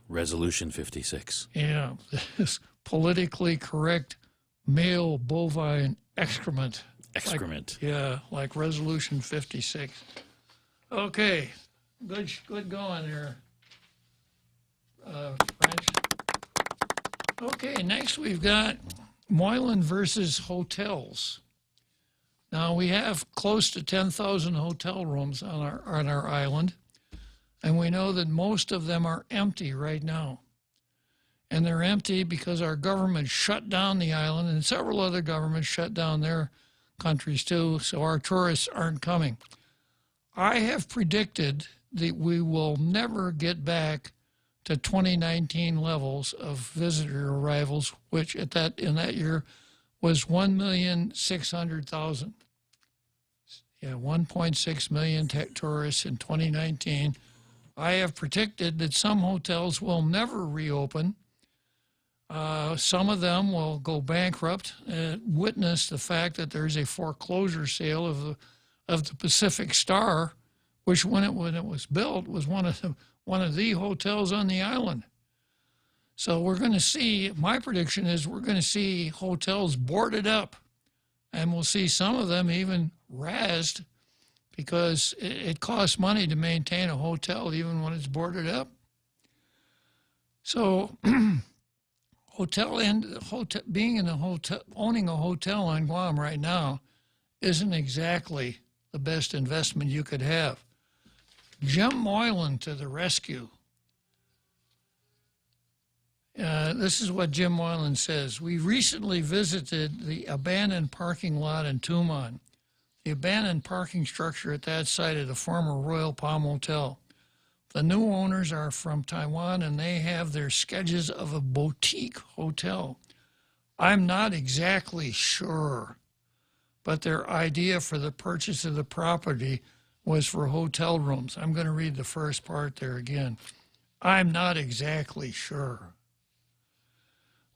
Resolution 56. Yeah, this politically correct male bovine excrement. Excrement. Like Resolution 56. Okay, good going there, French. Okay, next we've got Moylan versus hotels. Now we have close to 10,000 hotel rooms on our island, and we know that most of them are empty right now. And they're empty because our government shut down the island, and several other governments shut down their countries too, so our tourists aren't coming. I have predicted that we will never get back to 2019 levels of visitor arrivals, which in that year was 1,600,000. Yeah, 1.6 million tourists in 2019. I have predicted that some hotels will never reopen. Some of them will go bankrupt. Witness the fact that there's a foreclosure sale of the Pacific Star, which when it was built was one of the hotels on the island. So we're going to see. My prediction is we're going to see hotels boarded up, and we'll see some of them even razzed, because it costs money to maintain a hotel even when it's boarded up. So being in a hotel, owning a hotel on Guam right now isn't exactly the best investment you could have. Jim Moylan to the rescue. This is what Jim Moylan says. We recently visited the abandoned parking lot in Tumon. The abandoned parking structure at that site is the former Royal Palm Hotel. The new owners are from Taiwan, and they have their sketches of a boutique hotel. I'm not exactly sure, but their idea for the purchase of the property was for hotel rooms. I'm going to read the first part there again. I'm not exactly sure.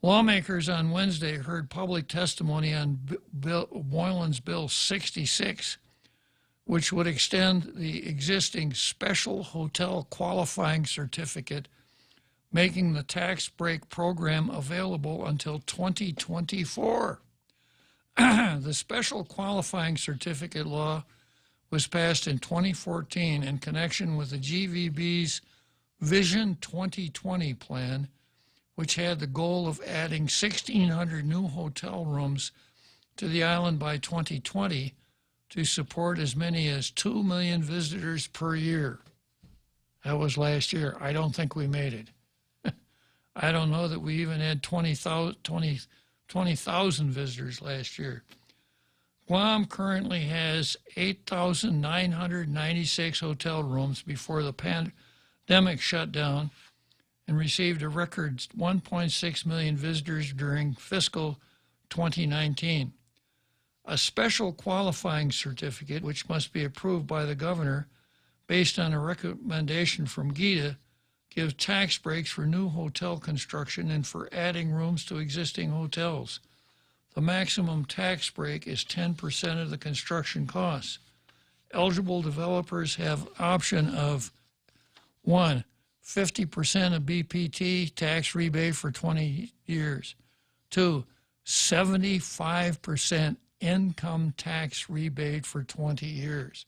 Lawmakers on Wednesday heard public testimony on Moylan's Bill 66, which would extend the existing special hotel qualifying certificate, making the tax break program available until 2024. The special qualifying certificate law was passed in 2014 in connection with the GVB's Vision 2020 plan, which had the goal of adding 1,600 new hotel rooms to the island by 2020 to support as many as 2 million visitors per year. That was last year. I don't think we made it. I don't know that we even had 20,000 visitors last year. Guam currently has 8,996 hotel rooms before the pandemic shut down, and received a record 1.6 million visitors during fiscal 2019. A special qualifying certificate, which must be approved by the governor based on a recommendation from GITA, gives tax breaks for new hotel construction and for adding rooms to existing hotels. The maximum tax break is 10% of the construction costs. Eligible developers have option of 1, 50% of BPT tax rebate for 20 years. 2, 75% income tax rebate for 20 years.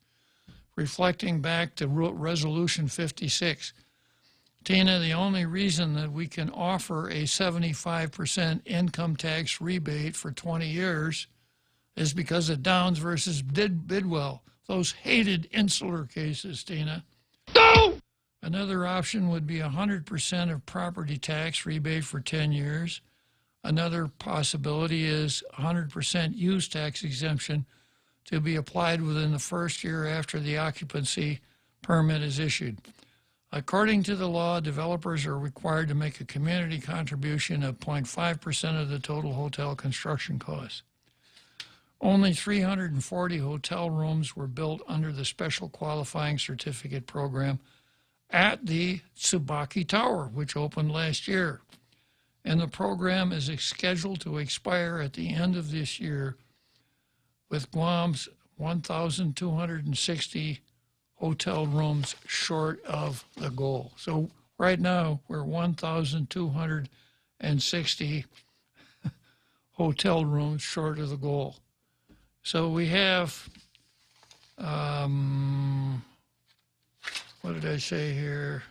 Reflecting back to Resolution 56, Tina, the only reason that we can offer a 75% income tax rebate for 20 years is because of Downs versus Bidwell, those hated insular cases, Tina. No! Another option would be 100% of property tax rebate for 10 years. Another possibility is 100% use tax exemption to be applied within the first year after the occupancy permit is issued. According to the law, developers are required to make a community contribution of 0.5% of the total hotel construction costs. Only 340 hotel rooms were built under the Special Qualifying Certificate program at the Tsubaki Tower, which opened last year. And the program is scheduled to expire at the end of this year, with Guam's 1,260 hotel rooms short of the goal. So right now, we're 1,260 hotel rooms short of the goal. So we have, what did I say here?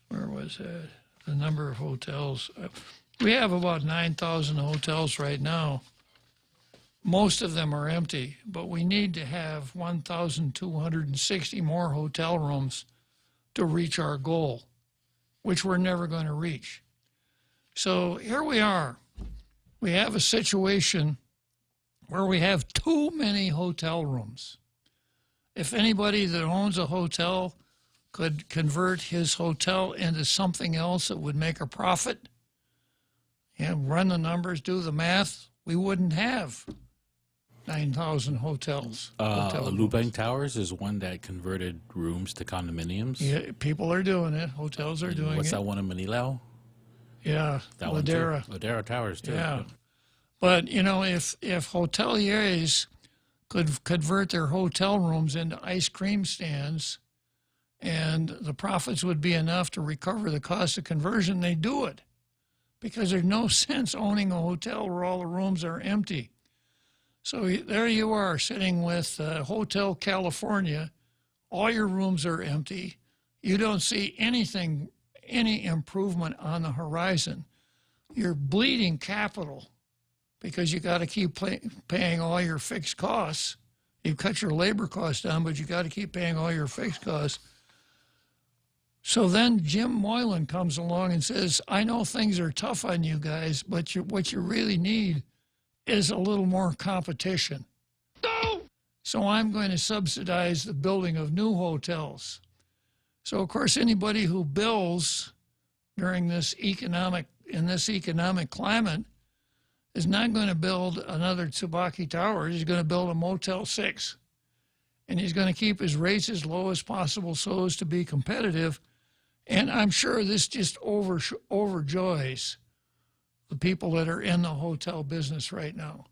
Where was that? The number of hotels. We have about 9,000 hotels right now. Most of them are empty, but we need to have 1,260 more hotel rooms to reach our goal, which we're never going to reach. So here we are. We have a situation where we have too many hotel rooms. If anybody that owns a hotel could convert his hotel into something else that would make a profit, run the numbers, do the math, we wouldn't have 9,000 hotels. Lubang Towers is one that converted rooms to condominiums. Yeah, people are doing it. Hotels are doing it. What's that one in Manilao? Yeah, that Ladera. One too. Ladera Towers too. Yeah. But, if hoteliers could convert their hotel rooms into ice cream stands and the profits would be enough to recover the cost of conversion, they do it. Because there's no sense owning a hotel where all the rooms are empty. So there you are sitting with Hotel California. All your rooms are empty. You don't see any improvement on the horizon. You're bleeding capital because you got to keep paying all your fixed costs. You cut your labor costs down, but you got to keep paying all your fixed costs. So then Jim Moylan comes along and says, I know things are tough on you guys, but what you really need is a little more competition. No! So I'm going to subsidize the building of new hotels. So, of course, anybody who builds during this economic climate is not going to build another Tsubaki Tower. He's going to build a Motel 6. And he's going to keep his rates as low as possible so as to be competitive. And I'm sure this just overjoys the people that are in the hotel business right now.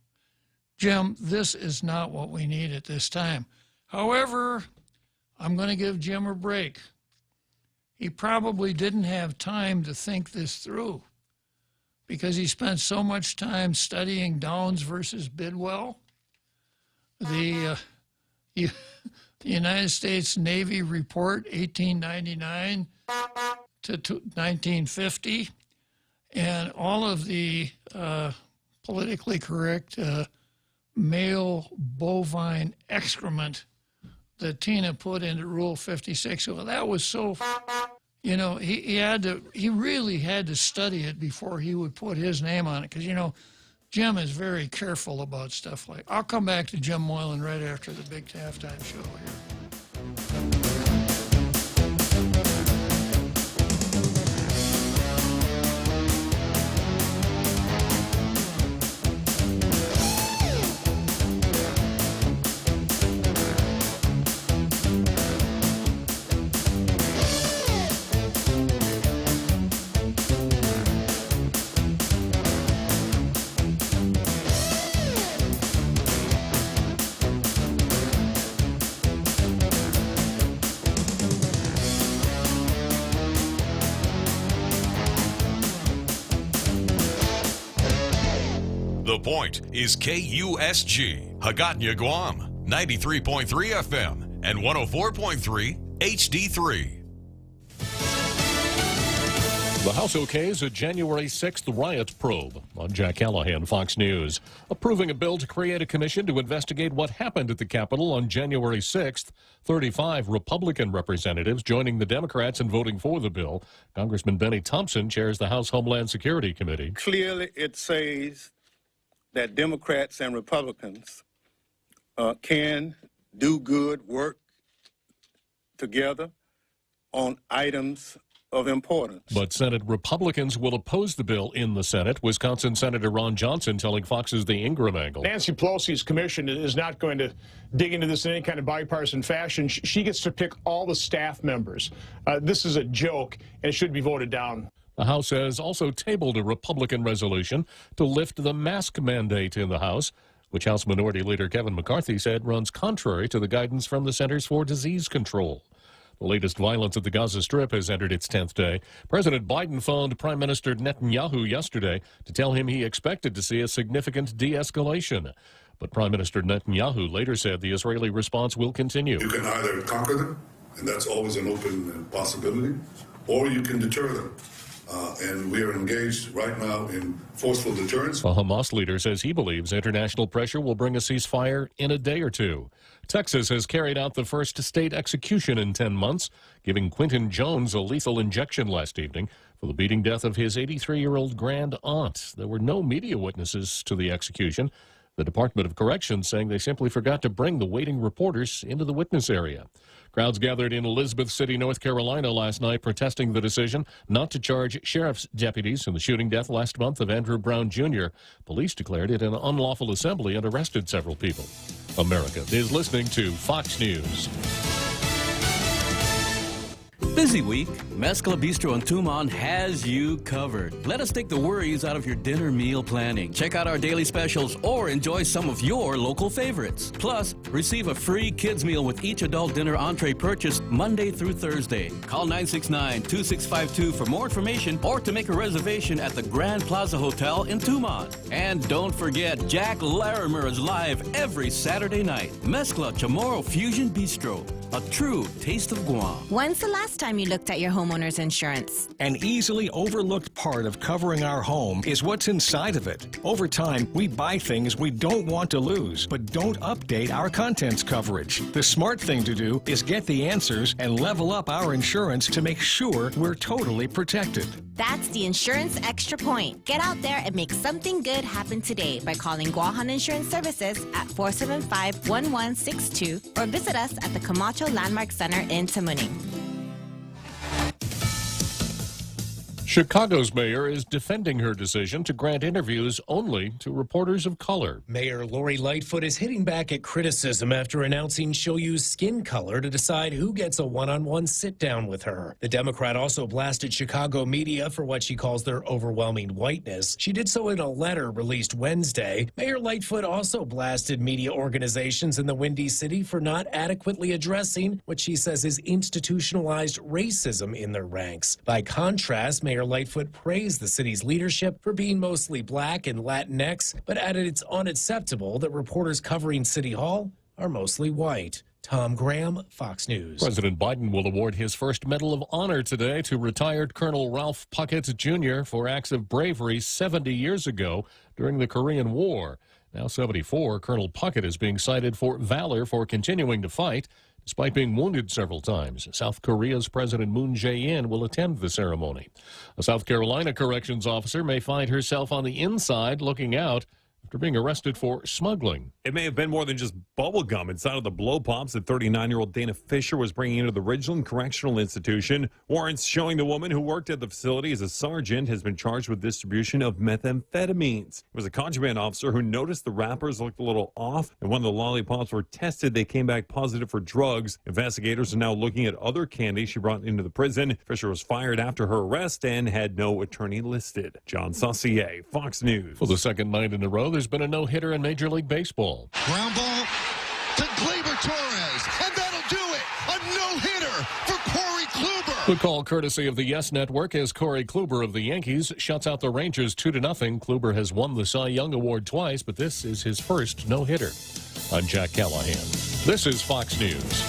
Jim, this is not what we need at this time. However, I'm going to give Jim a break. He probably didn't have time to think this through because he spent so much time studying Downs versus Bidwell. The United States Navy report, 1899 to 1950, and all of the politically correct male bovine excrement that Tina put into Rule 56. Well, that was so, he really had to study it before he would put his name on it because, Jim is very careful about stuff like. I'll come back to Jim Moylan right after the big halftime show here. The Point is KUSG, Hagåtña, Guam, 93.3 FM and 104.3 HD3. The House okays a January 6th riot probe. On Jack Callahan, Fox News. Approving a bill to create a commission to investigate what happened at the Capitol on January 6th. 35 Republican representatives joining the Democrats in voting for the bill. Congressman Benny Thompson chairs the House Homeland Security Committee. Clearly, it says that Democrats and Republicans can do good work together on items of importance. But Senate Republicans will oppose the bill in the Senate. Wisconsin Senator Ron Johnson telling Fox's The Ingram Angle. Nancy Pelosi's commission is not going to dig into this in any kind of bipartisan fashion. She gets to pick all the staff members. This is a joke, and it should be voted down. The House has also tabled a Republican resolution to lift the mask mandate in the House, which House Minority Leader Kevin McCarthy said runs contrary to the guidance from the Centers for Disease Control. The latest violence at the Gaza Strip has entered its 10th day. President Biden phoned Prime Minister Netanyahu yesterday to tell him he expected to see a significant de-escalation. But Prime Minister Netanyahu later said the Israeli response will continue. You can either conquer them, and that's always an open possibility, or you can deter them. And we are engaged right now in forceful deterrence. A Hamas leader says he believes international pressure will bring a ceasefire in a day or two. Texas has carried out the first state execution in 10 months, giving Quinton Jones a lethal injection last evening for the beating death of his 83-year-old grand aunt. There were no media witnesses to the execution. The Department of Corrections saying they simply forgot to bring the waiting reporters into the witness area. Crowds gathered in Elizabeth City, North Carolina last night protesting the decision not to charge sheriff's deputies in the shooting death last month of Andrew Brown Jr. Police declared it an unlawful assembly and arrested several people. America is listening to Fox News. Busy week? Mescla Bistro in Tumon has you covered. Let us take the worries out of your dinner meal planning. Check out our daily specials or enjoy some of your local favorites. Plus, receive a free kids meal with each adult dinner entree purchased Monday through Thursday. Call 969-2652 for more information or to make a reservation at the Grand Plaza Hotel in Tumon. And don't forget, Jack Larimer is live every Saturday night. Mescla Chamorro Fusion Bistro, a true taste of Guam. When's the last time you looked at your homeowner's insurance? An easily overlooked part of covering our home is what's inside of it. Over time, we buy things we don't want to lose, but don't update our contents coverage. The smart thing to do is get the answers and level up our insurance to make sure we're totally protected. That's the Insurance Extra Point. Get out there and make something good happen today by calling Guahan Insurance Services at 475-1162 or visit us at the Camacho Landmark Center in Tamuning. Chicago's mayor is defending her decision to grant interviews only to reporters of color. Mayor Lori Lightfoot is hitting back at criticism after announcing she'll use skin color to decide who gets a one-on-one sit-down with her. The Democrat also blasted Chicago media for what she calls their overwhelming whiteness. She did so in a letter released Wednesday. Mayor Lightfoot also blasted media organizations in the Windy City for not adequately addressing what she says is institutionalized racism in their ranks. By contrast, Mayor Lightfoot praised the city's leadership for being mostly black and Latinx, but added it's unacceptable that reporters covering City Hall are mostly white. Tom Graham, Fox News. President Biden will award his first Medal of Honor today to retired Colonel Ralph Puckett Jr. for acts of bravery 70 years ago during the Korean War. Now 74, Colonel Puckett is being cited for valor for continuing to fight, despite being wounded several times. South Korea's President Moon Jae-in will attend the ceremony. A South Carolina corrections officer may find herself on the inside looking out after being arrested for smuggling. It may have been more than just bubble gum inside of the blow pops that 39-year-old Dana Fisher was bringing into the Ridgeland Correctional Institution. Warrants showing the woman who worked at the facility as a sergeant has been charged with distribution of methamphetamines. It was a contraband officer who noticed the wrappers looked a little off, and when the lollipops were tested, they came back positive for drugs. Investigators are now looking at other candy she brought into the prison. Fisher was fired after her arrest and had no attorney listed. John Saucier, Fox News. For the second night in a row, there's been a no-hitter in Major League Baseball. Ground ball to Gleyber Torres, and that'll do it. A no-hitter for Corey Kluber. The call courtesy of the Yes Network as Corey Kluber of the Yankees shuts out the Rangers 2-0. Kluber has won the Cy Young Award twice, but this is his first no-hitter. I'm Jack Callahan. This is Fox News.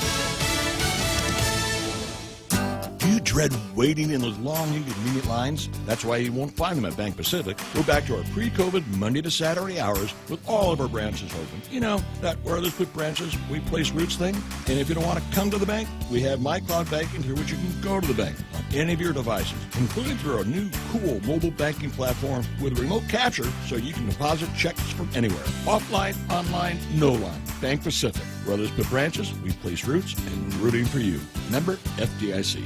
Do you dread waiting in those long, inconvenient lines? That's why you won't find them at Bank Pacific. We're back to our pre-COVID Monday to Saturday hours with all of our branches open. You know, that where others put branches, we place roots thing. And if you don't want to come to the bank, we have MyCloud Banking through which you can go to the bank on any of your devices, including through our new cool mobile banking platform with remote capture so you can deposit checks from anywhere. Offline, online, no line. Bank Pacific. Where others put branches, we place roots and rooting for you. Member FDIC.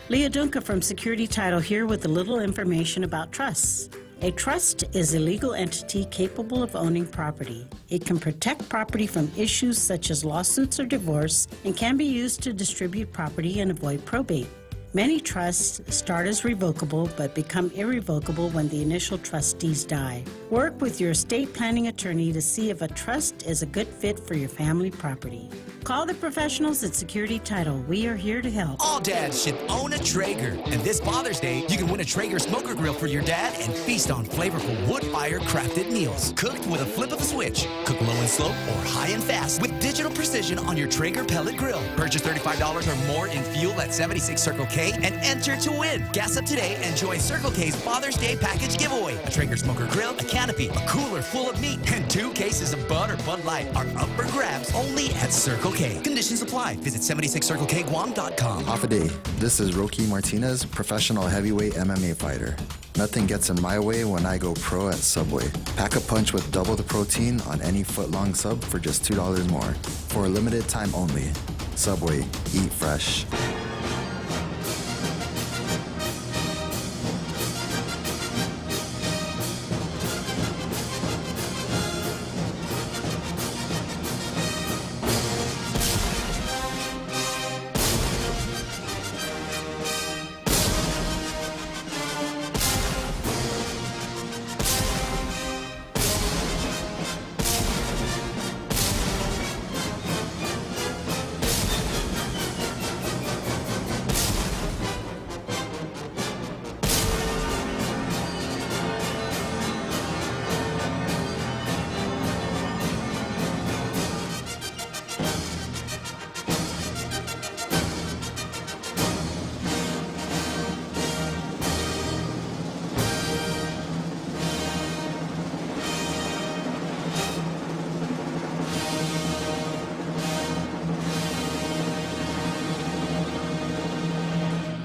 Leah Dunca from Security Title here with a little information about trusts. A trust is a legal entity capable of owning property. It can protect property from issues such as lawsuits or divorce and can be used to distribute property and avoid probate. Many trusts start as revocable but become irrevocable when the initial trustees die. Work with your estate planning attorney to see if a trust is a good fit for your family property. Call the professionals at Security Title. We are here to help. All dads should own a Traeger. And this Father's Day, you can win a Traeger smoker grill for your dad and feast on flavorful wood-fire crafted meals. Cooked with a flip of a switch. Cook low and slow or high and fast with digital precision on your Traeger pellet grill. Purchase $35 or more in fuel at 76 Circle K and enter to win. Gas up today and join Circle K's Father's Day package giveaway. A Traeger smoker grill, a canopy, a cooler full of meat, and 2 cases of Bud or Bud Light are up for grabs only at Circle K. Conditions apply. Visit 76CircleKGuam.com. Off a day. This is Rocky Martinez, professional heavyweight MMA fighter. Nothing gets in my way when I go pro at Subway. Pack a punch with double the protein on any foot-long sub for just $2 more. For a limited time only. Subway. Eat fresh.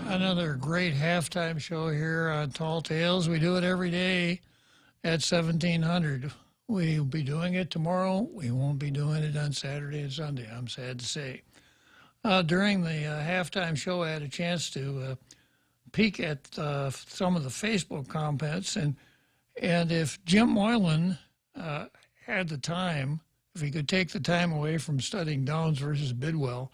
Another great halftime show here on Tall Tales. We do it every day at 1700. We'll be doing it tomorrow. We won't be doing it on Saturday and Sunday, I'm sad to say. During the halftime show, I had a chance to peek at some of the Facebook comments, and if Jim Moylan had the time, if he could take the time away from studying Downs versus Bidwell,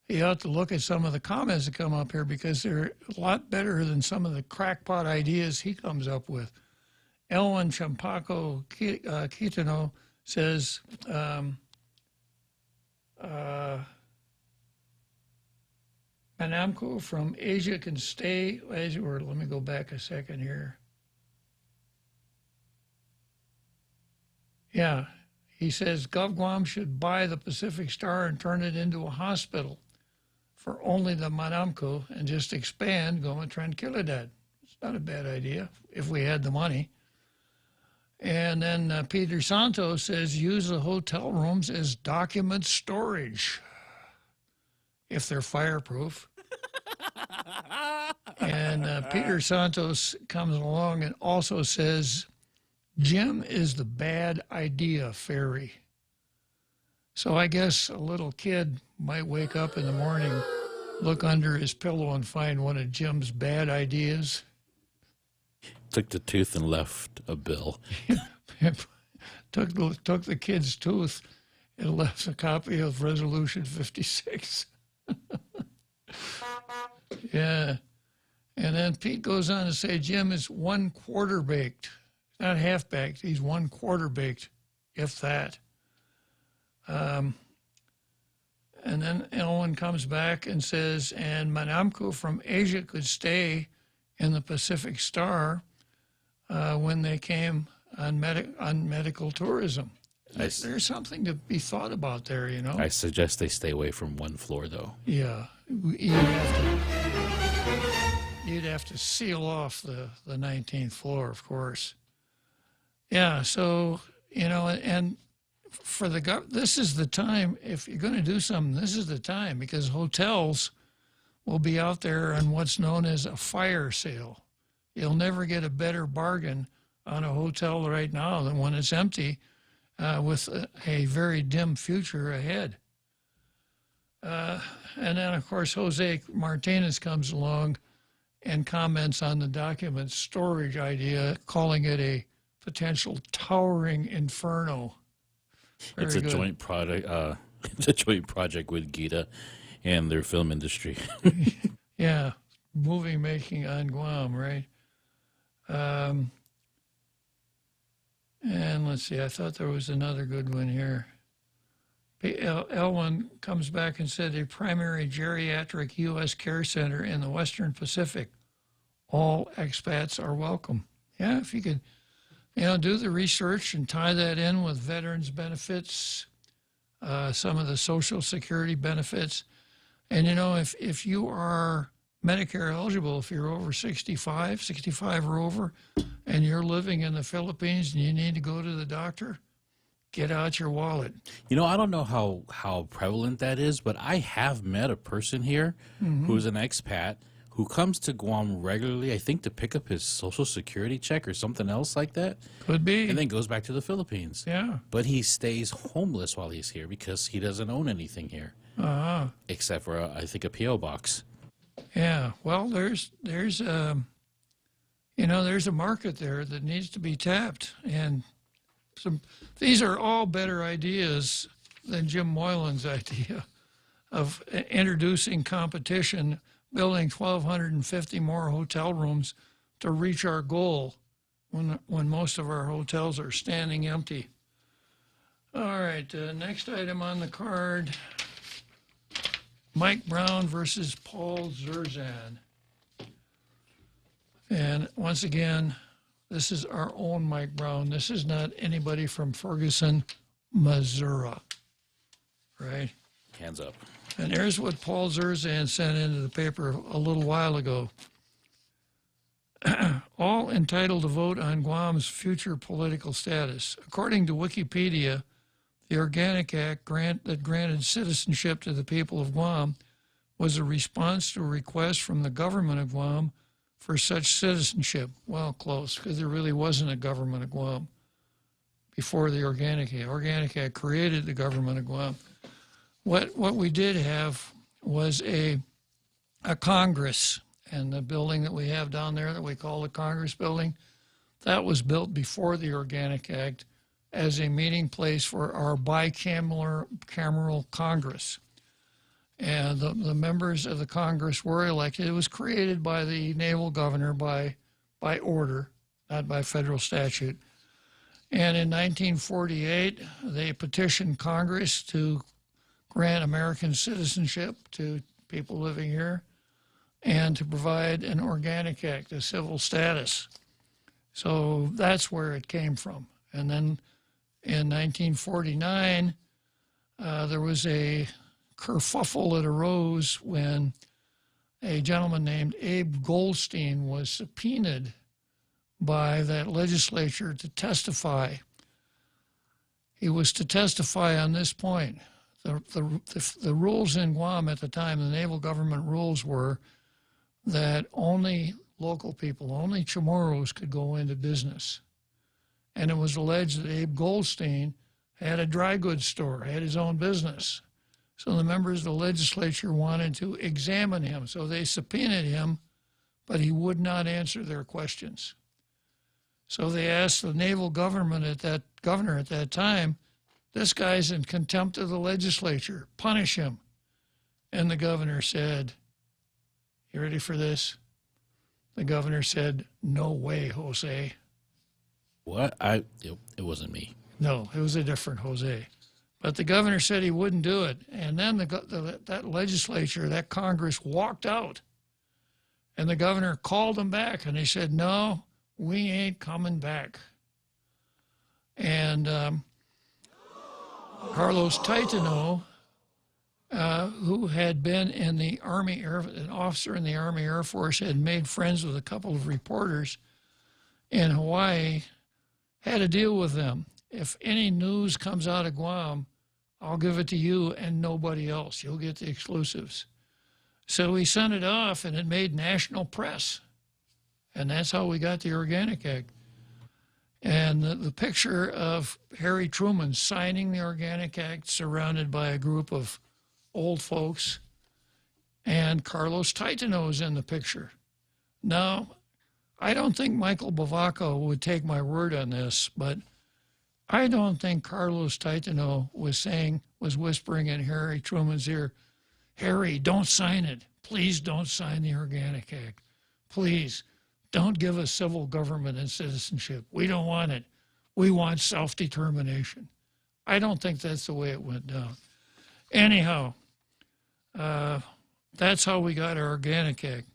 he ought to look at some of the comments that come up here because they're a lot better than some of the crackpot ideas he comes up with. Elwin Champaco Quitano says, Manamco from Asia can stay, or let me go back a second here. Yeah, he says GovGuam should buy the Pacific Star and turn it into a hospital for only the Manamco and just expand going Tranquilidad. It's not a bad idea if we had the money. And then Peter Santos says use the hotel rooms as document storage if they're fireproof. And Peter Santos comes along and also says Jim is the bad idea fairy. So I guess a little kid might wake up in the morning, look under his pillow and find one of Jim's bad ideas. Took the tooth and left a bill. took the kid's tooth and left a copy of Resolution 56. Yeah. And then Pete goes on to say Jim is 1/4 baked. Not half baked, he's 1/4 baked, if that. And then Elwin comes back and says, and Manamco from Asia could stay in the Pacific Star when they came on medical tourism. There's something to be thought about there, you know. I suggest they stay away from one floor, though. Yeah, you'd have to seal off the 19th floor, of course. Yeah, so, you know, and for this is the time, if you're going to do something, this is the time, because hotels will be out there on what's known as a fire sale. You'll never get a better bargain on a hotel right now than when it's empty with a very dim future ahead. And then, of course, Jose Martinez comes along and comments on the document storage idea, calling it a potential towering inferno. It's a joint product. It's a joint project with Gita and their film industry. Yeah, movie making on Guam, right? And let's see, I thought there was another good one here. Elwin comes back and said a primary geriatric U.S. care center in the Western Pacific. All expats are welcome. Yeah, if you could, do the research and tie that in with veterans benefits, some of the Social Security benefits. And, if you are Medicare eligible, if you're over 65 or over, and you're living in the Philippines and you need to go to the doctor, get out your wallet. I don't know how prevalent that is, but I have met a person here who's an expat who comes to Guam regularly, I think, to pick up his Social Security check or something else like that. Could be. And then goes back to the Philippines. Yeah. But he stays homeless while he's here because he doesn't own anything here. Except for, I think, a P.O. box. Yeah. Well, there's a market there that needs to be tapped. And these are all better ideas than Jim Moylan's idea of introducing competition, building 1,250 more hotel rooms to reach our goal when most of our hotels are standing empty. All right, next item on the card, Mike Brown versus Paul Zerzan. And once again, this is our own Mike Brown. This is not anybody from Ferguson, Missouri, right? Hands up. And here's what Paul Zerzan sent into the paper a little while ago. All entitled to vote on Guam's future political status. According to Wikipedia, the Organic Act that granted citizenship to the people of Guam was a response to a request from the government of Guam for such citizenship. Well, close, because there really wasn't a government of Guam before the Organic Act. Organic Act created the government of Guam. What we did have was a Congress, and the building that we have down there that we call the Congress Building, that was built before the Organic Act as a meeting place for our bicameral Congress. And the members of the Congress were elected. It was created by the naval governor by order, not by federal statute. And in 1948, they petitioned Congress to grant American citizenship to people living here and to provide an Organic Act, a civil status. So that's where it came from. And then in 1949, there was a kerfuffle that arose when a gentleman named Abe Goldstein was subpoenaed by that legislature to testify. He was to testify on this point. The rules in Guam at the time, the naval government rules were that only local people, only Chamorros could go into business. And it was alleged that Abe Goldstein had a dry goods store, had his own business. So the members of the legislature wanted to examine him. So they subpoenaed him, but he would not answer their questions. So they asked the naval governor at that time, this guy's in contempt of the legislature, punish him. And the governor said, you ready for this? The governor said, no way, Jose. What? It wasn't me. No, it was a different Jose. But the governor said he wouldn't do it. And then that legislature, that Congress walked out. And the governor called them back and he said, no, we ain't coming back. And Carlos Taitano, who had been in the Army an officer in the Army Air Force, had made friends with a couple of reporters in Hawaii, had a deal with them. If any news comes out of Guam, I'll give it to you and nobody else. You'll get the exclusives. So he sent it off and it made national press. And that's how we got the Organic Act. And the picture of Harry Truman signing the Organic Act surrounded by a group of old folks, and Carlos Taitano is in the picture. Now, I don't think Michael Bavaco would take my word on this, but I don't think Carlos Taitano was whispering in Harry Truman's ear, Harry, don't sign it. Please don't sign the Organic Act. Please don't give us civil government and citizenship. We don't want it. We want self-determination. I don't think that's the way it went down. Anyhow, that's how we got our Organic Act.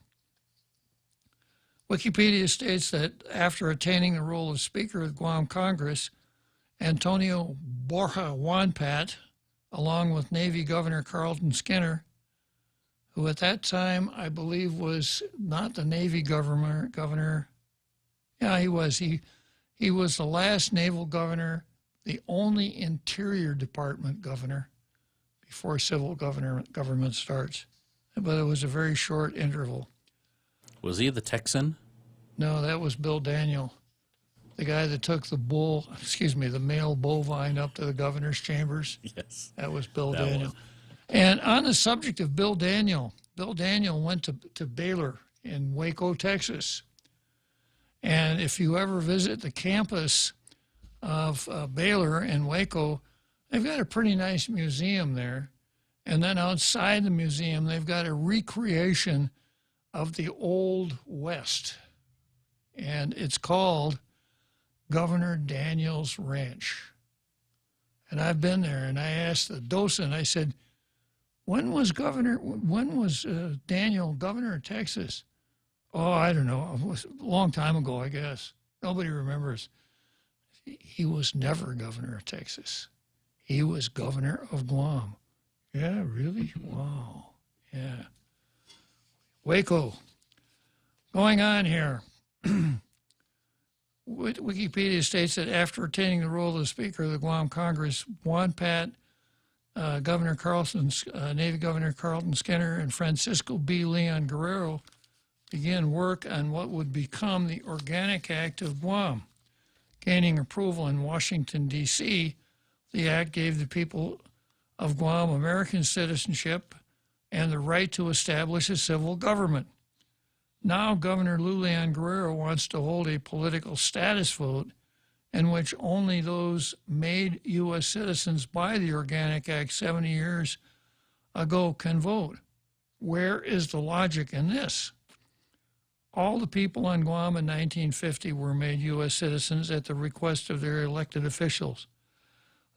Wikipedia states that after attaining the role of Speaker of Guam Congress, Antonio Borja Wanpat, along with Navy Governor Carlton Skinner, who at that time I believe was not the Navy governor. Yeah, he was. He was the last naval governor, the only Interior Department governor before civil government starts. But it was a very short interval. Was he the Texan? No, that was Bill Daniel, the guy that took the male bovine up to the governor's chambers. Yes. That was Bill Daniel. And on the subject of Bill Daniel went to Baylor in Waco, Texas. And if you ever visit the campus of Baylor in Waco, they've got a pretty nice museum there. And then outside the museum, they've got a recreation of the Old West. And it's called Governor Daniel's Ranch. And I've been there, and I asked the docent, I said, when was Daniel governor of Texas? Oh, I don't know. It was a long time ago, I guess. Nobody remembers. He was never governor of Texas. He was governor of Guam. Yeah, really? Wow. Yeah. Waco. Going on here. Wikipedia states that after attaining the role of Speaker of the Guam Congress, Wanpat, Navy Governor Carlton Skinner, and Francisco B. Leon Guerrero began work on what would become the Organic Act of Guam. Gaining approval in Washington, D.C., the act gave the people of Guam American citizenship and the right to establish a civil government. Now, Governor Leon Guerrero wants to hold a political status vote in which only those made U.S. citizens by the Organic Act 70 years ago can vote. Where is the logic in this? All the people on Guam in 1950 were made U.S. citizens at the request of their elected officials.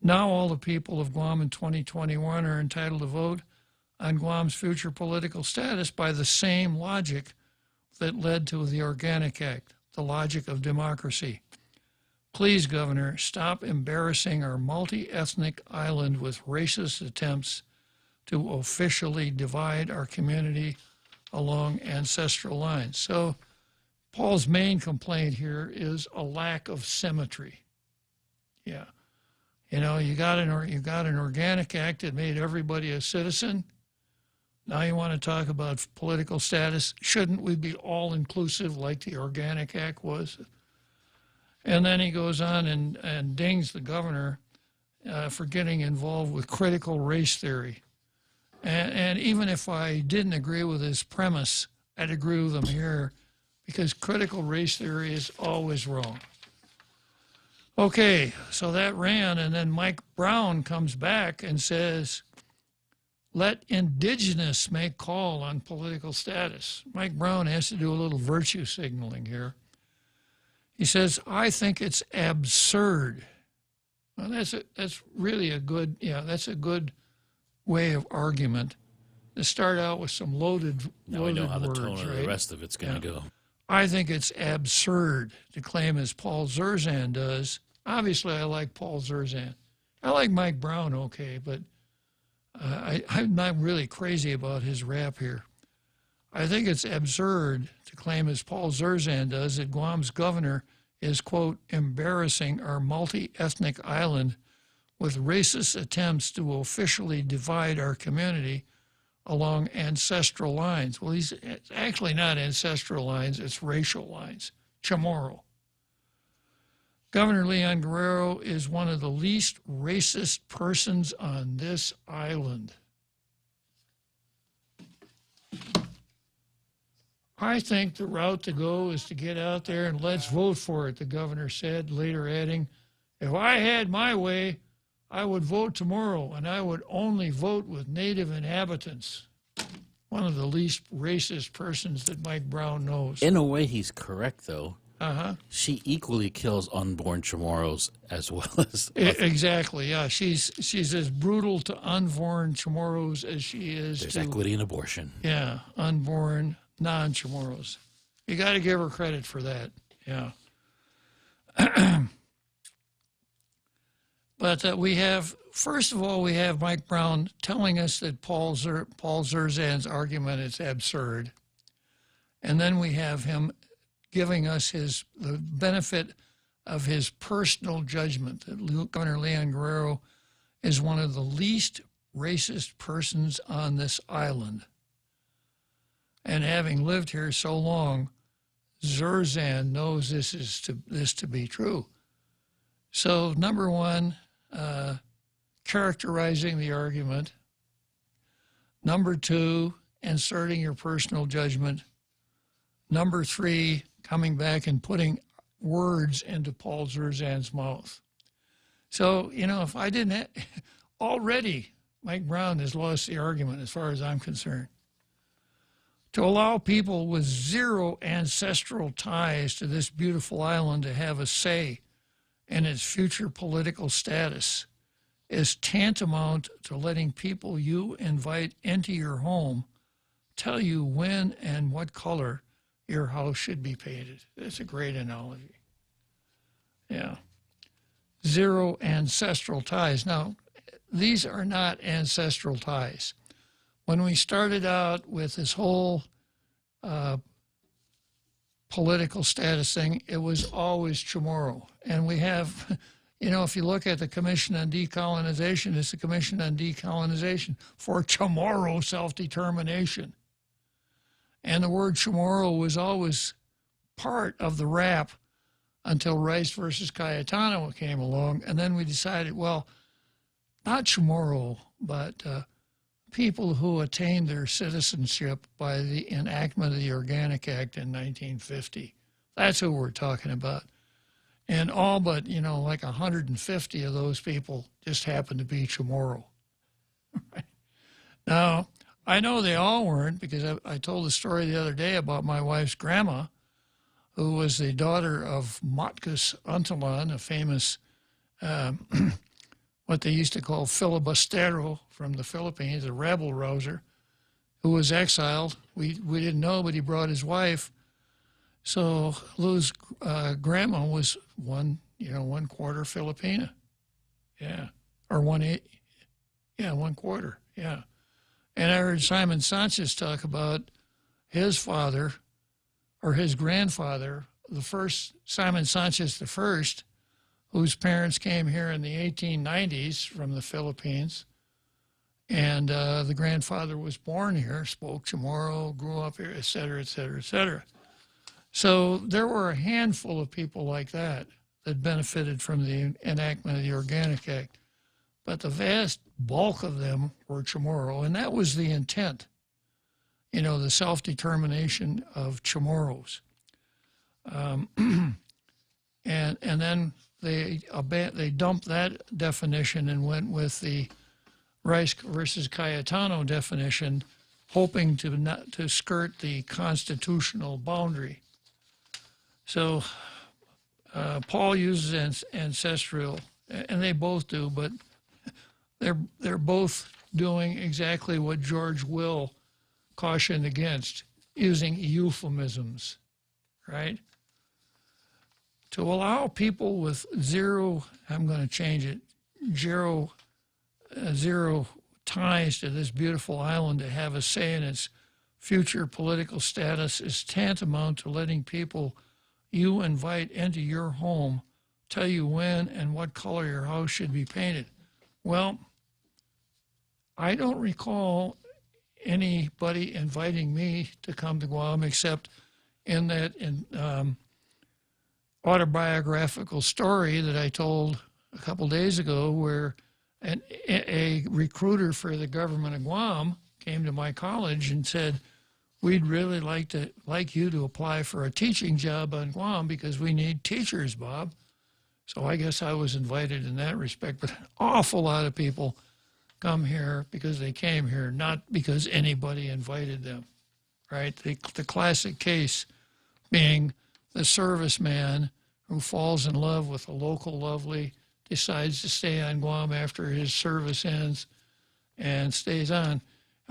Now all the people of Guam in 2021 are entitled to vote on Guam's future political status by the same logic that led to the Organic Act, the logic of democracy. Please, Governor, stop embarrassing our multi-ethnic island with racist attempts to officially divide our community along ancestral lines. So Paul's main complaint here is a lack of symmetry. Yeah. You know, you got an Organic Act that made everybody a citizen. Now you want to talk about political status. Shouldn't we be all-inclusive like the Organic Act was? And then he goes on and dings the governor for getting involved with critical race theory. And even if I didn't agree with his premise, I'd agree with him here because critical race theory is always wrong. Okay, so that ran, and then Mike Brown comes back and says, let indigenous make call on political status. Mike Brown has to do a little virtue signaling here. He says, I think it's absurd. Well, that's really a good, that's a good way of argument to start out with some loaded Now we know how words, the tone of right? the rest of it's going to go. I think it's absurd to claim, as Paul Zerzan does. Obviously, I like Paul Zerzan. I like Mike Brown, okay, but I'm not really crazy about his rap here. I think it's absurd to claim, as Paul Zerzan does, that Guam's governor is, quote, embarrassing our multi-ethnic island with racist attempts to officially divide our community along ancestral lines. Well, it's actually not ancestral lines, it's racial lines, Chamorro. Governor Leon Guerrero is one of the least racist persons on this island. I think the route to go is to get out there and let's vote for it, the governor said, later adding, if I had my way, I would vote tomorrow, and I would only vote with native inhabitants. one of the least racist persons that Mike Brown knows. In a way, he's correct, though. Uh-huh. She equally kills unborn Chamorros as well as... Exactly, yeah. She's as brutal to unborn Chamorros as she is There's to... equity in abortion. Yeah, unborn non-Chamorros. You got to give her credit for that, yeah. But we have, first of all, we have Mike Brown telling us that Paul Zerzan's argument is absurd. And then we have him giving us the benefit of his personal judgment that Governor Leon Guerrero is one of the least racist persons on this island. And having lived here so long, Zerzan knows this to be true. So, number one, characterizing the argument. Number two, inserting your personal judgment. Number three, coming back and putting words into Paul Zerzan's mouth. So, if I didn't already, Mike Brown has lost the argument as far as I'm concerned. To allow people with zero ancestral ties to this beautiful island to have a say in its future political status is tantamount to letting people you invite into your home tell you when and what color your house should be painted. That's a great analogy. Yeah. Zero ancestral ties. Now, these are not ancestral ties. When we started out with this whole political status thing, it was always Chamorro. And we have, if you look at the Commission on Decolonization, it's the Commission on Decolonization for Chamorro self-determination. And the word Chamorro was always part of the rap until Rice versus Cayetano came along. And then we decided, well, not Chamorro, but people who attained their citizenship by the enactment of the Organic Act in 1950. That's who we're talking about. And all but, like 150 of those people just happened to be Chamorro. Now, I know they all weren't, because I told the story the other day about my wife's grandma, who was the daughter of Matkas Untalan, a famous, what they used to call filibustero from the Philippines, a rebel rouser, who was exiled. We didn't know, but he brought his wife. So Lou's grandma was one quarter Filipina. Yeah. Or 1/8. Yeah, 1/4. Yeah. And I heard Simon Sanchez talk about his father, or his grandfather, the first, Simon Sanchez the first, whose parents came here in the 1890s from the Philippines. And the grandfather was born here, spoke Chamorro, grew up here, et cetera, et cetera, et cetera. So there were a handful of people like that benefited from the enactment of the Organic Act. But the vast bulk of them were Chamorro, and that was the intent, the self-determination of Chamorros. And then they dumped that definition and went with the Rice versus Cayetano definition, hoping to skirt the constitutional boundary. So Paul uses ancestral, and they both do, but they're both doing exactly what George Will cautioned against, using euphemisms, right? To allow people with zero ties to this beautiful island to have a say in its future political status is tantamount to letting people you invite into your home tell you when and what color your house should be painted. Well, I don't recall anybody inviting me to come to Guam except in that autobiographical story that I told a couple days ago, where a recruiter for the government of Guam came to my college and said, "We'd really like you to apply for a teaching job on Guam because we need teachers, Bob." So I guess I was invited in that respect, but an awful lot of people come here because they came here, not because anybody invited them, right? The classic case being the serviceman who falls in love with a local lovely, decides to stay on Guam after his service ends and stays on.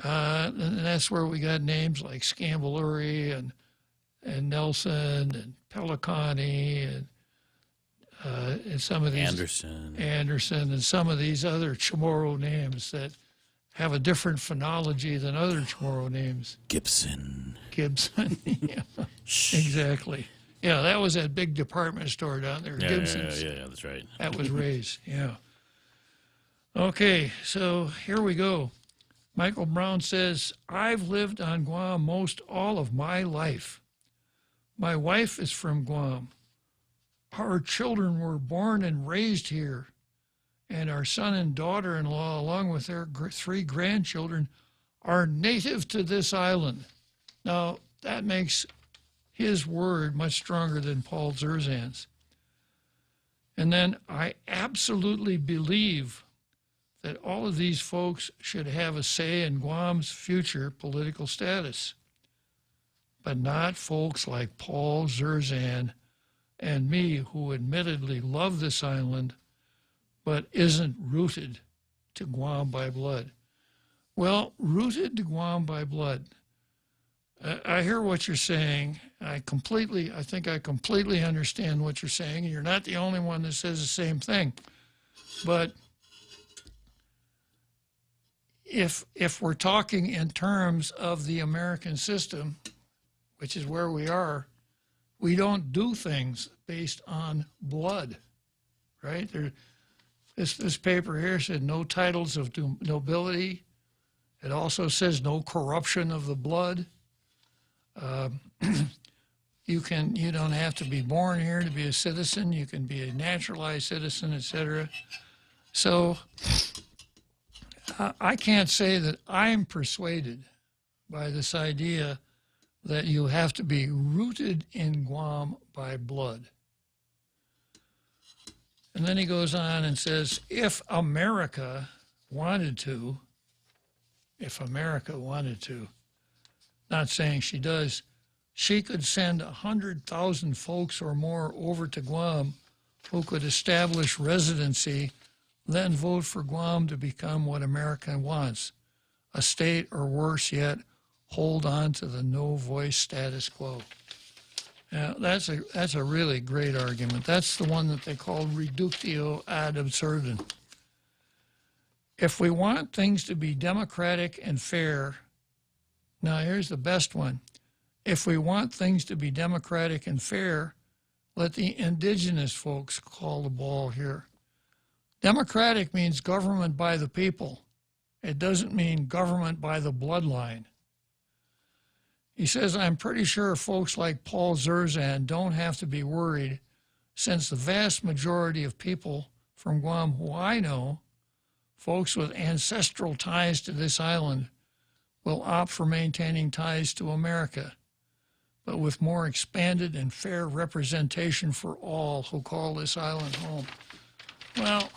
And that's where we got names like Scambaluri and Nelson and Pelicani and some of these Anderson and some of these other Chamorro names that have a different phonology than other Chamorro names. Gibson. Yeah, exactly. Yeah, that was that big department store down there, Gibson's. Yeah, that's right. That was Ray's, yeah. Okay, so here we go. Michael Brown says, I've lived on Guam most all of my life. My wife is from Guam. Our children were born and raised here, and our son and daughter-in-law, along with their 3 grandchildren, are native to this island. Now, that makes his word much stronger than Paul Zerzan's. And then I absolutely believe that all of these folks should have a say in Guam's future political status, but not folks like Paul Zerzan and me, who admittedly love this island, but isn't rooted to Guam by blood. Well, rooted to Guam by blood. I hear what you're saying. I think I completely understand what you're saying. You're not the only one that says the same thing. But if we're talking in terms of the American system, which is where we are, we don't do things based on blood, right? This paper here said no titles of nobility. It also says no corruption of the blood. You don't have to be born here to be a citizen. You can be a naturalized citizen, etc. So I can't say that I'm persuaded by this idea that you have to be rooted in Guam by blood. And then he goes on and says, if America wanted to, not saying she does, she could send 100,000 folks or more over to Guam who could establish residency, then vote for Guam to become what America wants, a state, or worse yet, hold on to the no-voice status quo. Now, that's a really great argument. That's the one that they call reductio ad absurdum. If we want things to be democratic and fair, now here's the best one. If we want things to be democratic and fair, let the indigenous folks call the ball here. Democratic means government by the people. It doesn't mean government by the bloodline. He says, I'm pretty sure folks like Paul Zerzan don't have to be worried, since the vast majority of people from Guam who I know, folks with ancestral ties to this island, will opt for maintaining ties to America, but with more expanded and fair representation for all who call this island home. Well,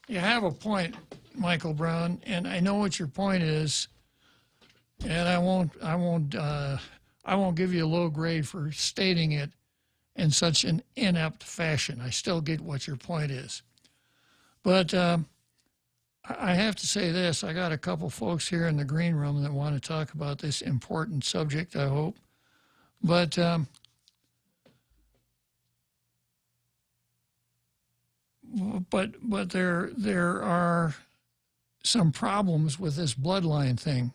you have a point, Michael Brown, and I know what your point is, and I won't give you a low grade for stating it in such an inept fashion. I still get what your point is. But I have to say this. I got a couple folks here in the green room that want to talk about this important subject, I hope. But there are some problems with this bloodline thing.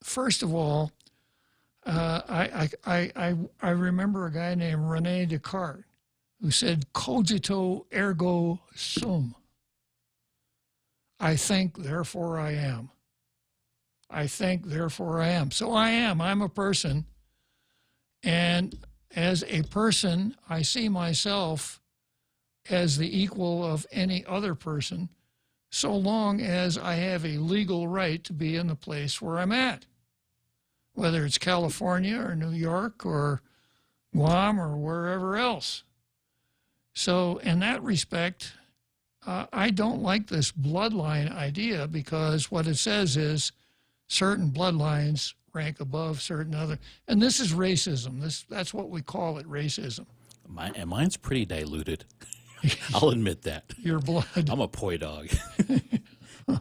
First of all, I remember a guy named René Descartes who said, cogito ergo sum. I think, therefore I am. I think, therefore I am. So I am. I'm a person. And as a person, I see myself as the equal of any other person, so long as I have a legal right to be in the place where I'm at, whether it's California or New York or Guam or wherever else. So in that respect, I don't like this bloodline idea, because what it says is certain bloodlines rank above certain other, and this is racism. That's what we call it, racism. Mine's pretty diluted. I'll admit that. Your blood. I'm a poi dog.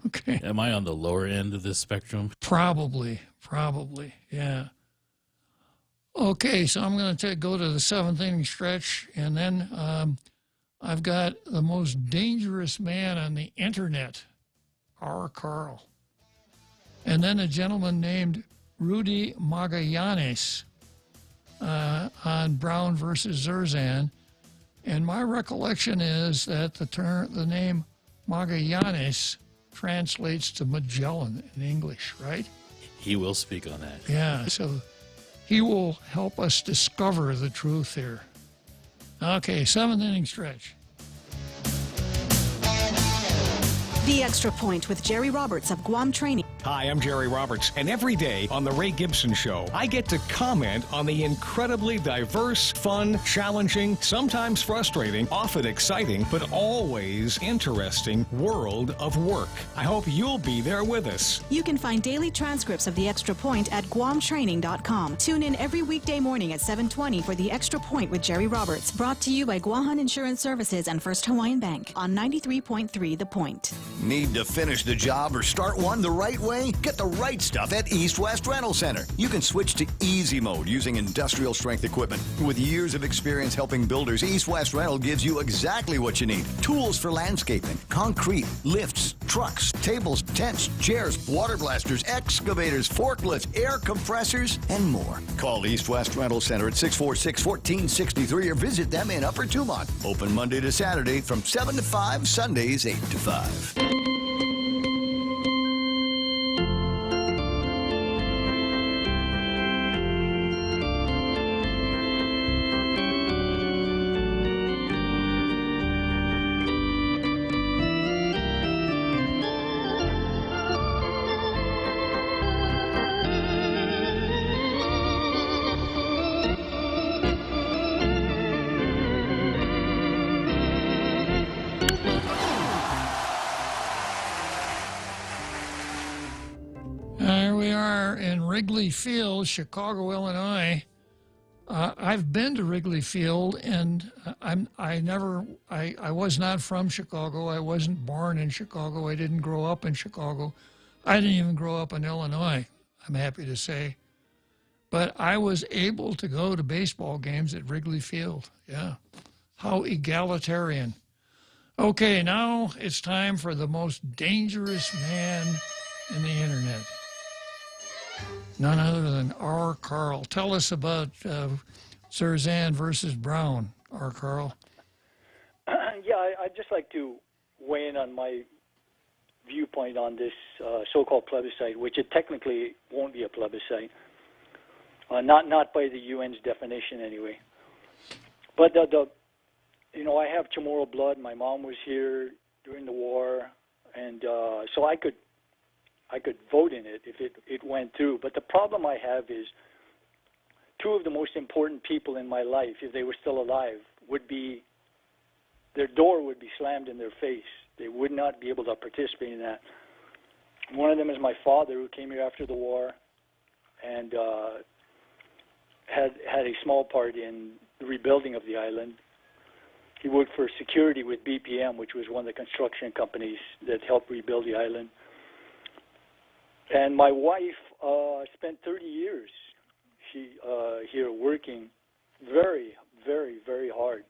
Okay. Am I on the lower end of this spectrum? Probably, yeah. Okay, so I'm going to go to the seventh inning stretch, and then I've got the most dangerous man on the internet, R. Carl. And then a gentleman named Rudy Magallanes on Brown versus Zerzan. And my recollection is that the name Magallanes translates to Magellan in English, right? He will speak on that. Yeah, so he will help us discover the truth here. Okay, seventh inning stretch. The Extra Point with Jerry Roberts of Guam Training. Hi, I'm Jerry Roberts, and every day on The Ray Gibson Show, I get to comment on the incredibly diverse, fun, challenging, sometimes frustrating, often exciting, but always interesting world of work. I hope you'll be there with us. You can find daily transcripts of The Extra Point at guamtraining.com. Tune in every weekday morning at 7:20 for The Extra Point with Jerry Roberts, brought to you by Guahan Insurance Services and First Hawaiian Bank on 93.3 The Point. Need to finish the job or start one the right way? Get the right stuff at East West Rental Center. You can switch to easy mode using industrial strength equipment. With years of experience helping builders, East West Rental gives you exactly what you need. Tools for landscaping, concrete, lifts, trucks, tables, tents, chairs, water blasters, excavators, forklifts, air compressors, and more. Call East West Rental Center at 646-1463 or visit them in Upper Tumont. Open Monday to Saturday from 7 to 5, Sundays 8 to 5. Here we are in Wrigley Field, Chicago, Illinois. I've been to Wrigley Field, and I was not from Chicago. I wasn't born in Chicago. I didn't grow up in Chicago. I didn't even grow up in Illinois, I'm happy to say. But I was able to go to baseball games at Wrigley Field. Yeah. How egalitarian. Okay, now it's time for the most dangerous man in the internet. None other than R. Carl. Tell us about Zerzan versus Brown, R. Carl. Yeah, I'd just like to weigh in on my viewpoint on this so-called plebiscite, which it technically won't be a plebiscite, not by the UN's definition anyway. But I have Chamorro blood. My mom was here during the war, and so I could vote in it if it went through. But the problem I have is two of the most important people in my life, if they were still alive, their door would be slammed in their face. They would not be able to participate in that. One of them is my father, who came here after the war and had a small part in the rebuilding of the island. He worked for security with BPM, which was one of the construction companies that helped rebuild the island. And my wife spent 30 years here working very, very, very hard.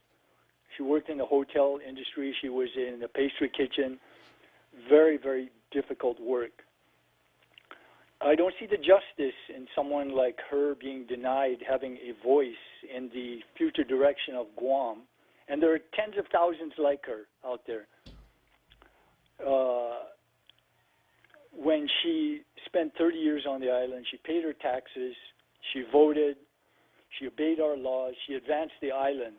She worked in the hotel industry. She was in the pastry kitchen. Very, very difficult work. I don't see the justice in someone like her being denied having a voice in the future direction of Guam. And there are tens of thousands like her out there. When she spent 30 years on the island, she paid her taxes, she voted, she obeyed our laws, she advanced the island.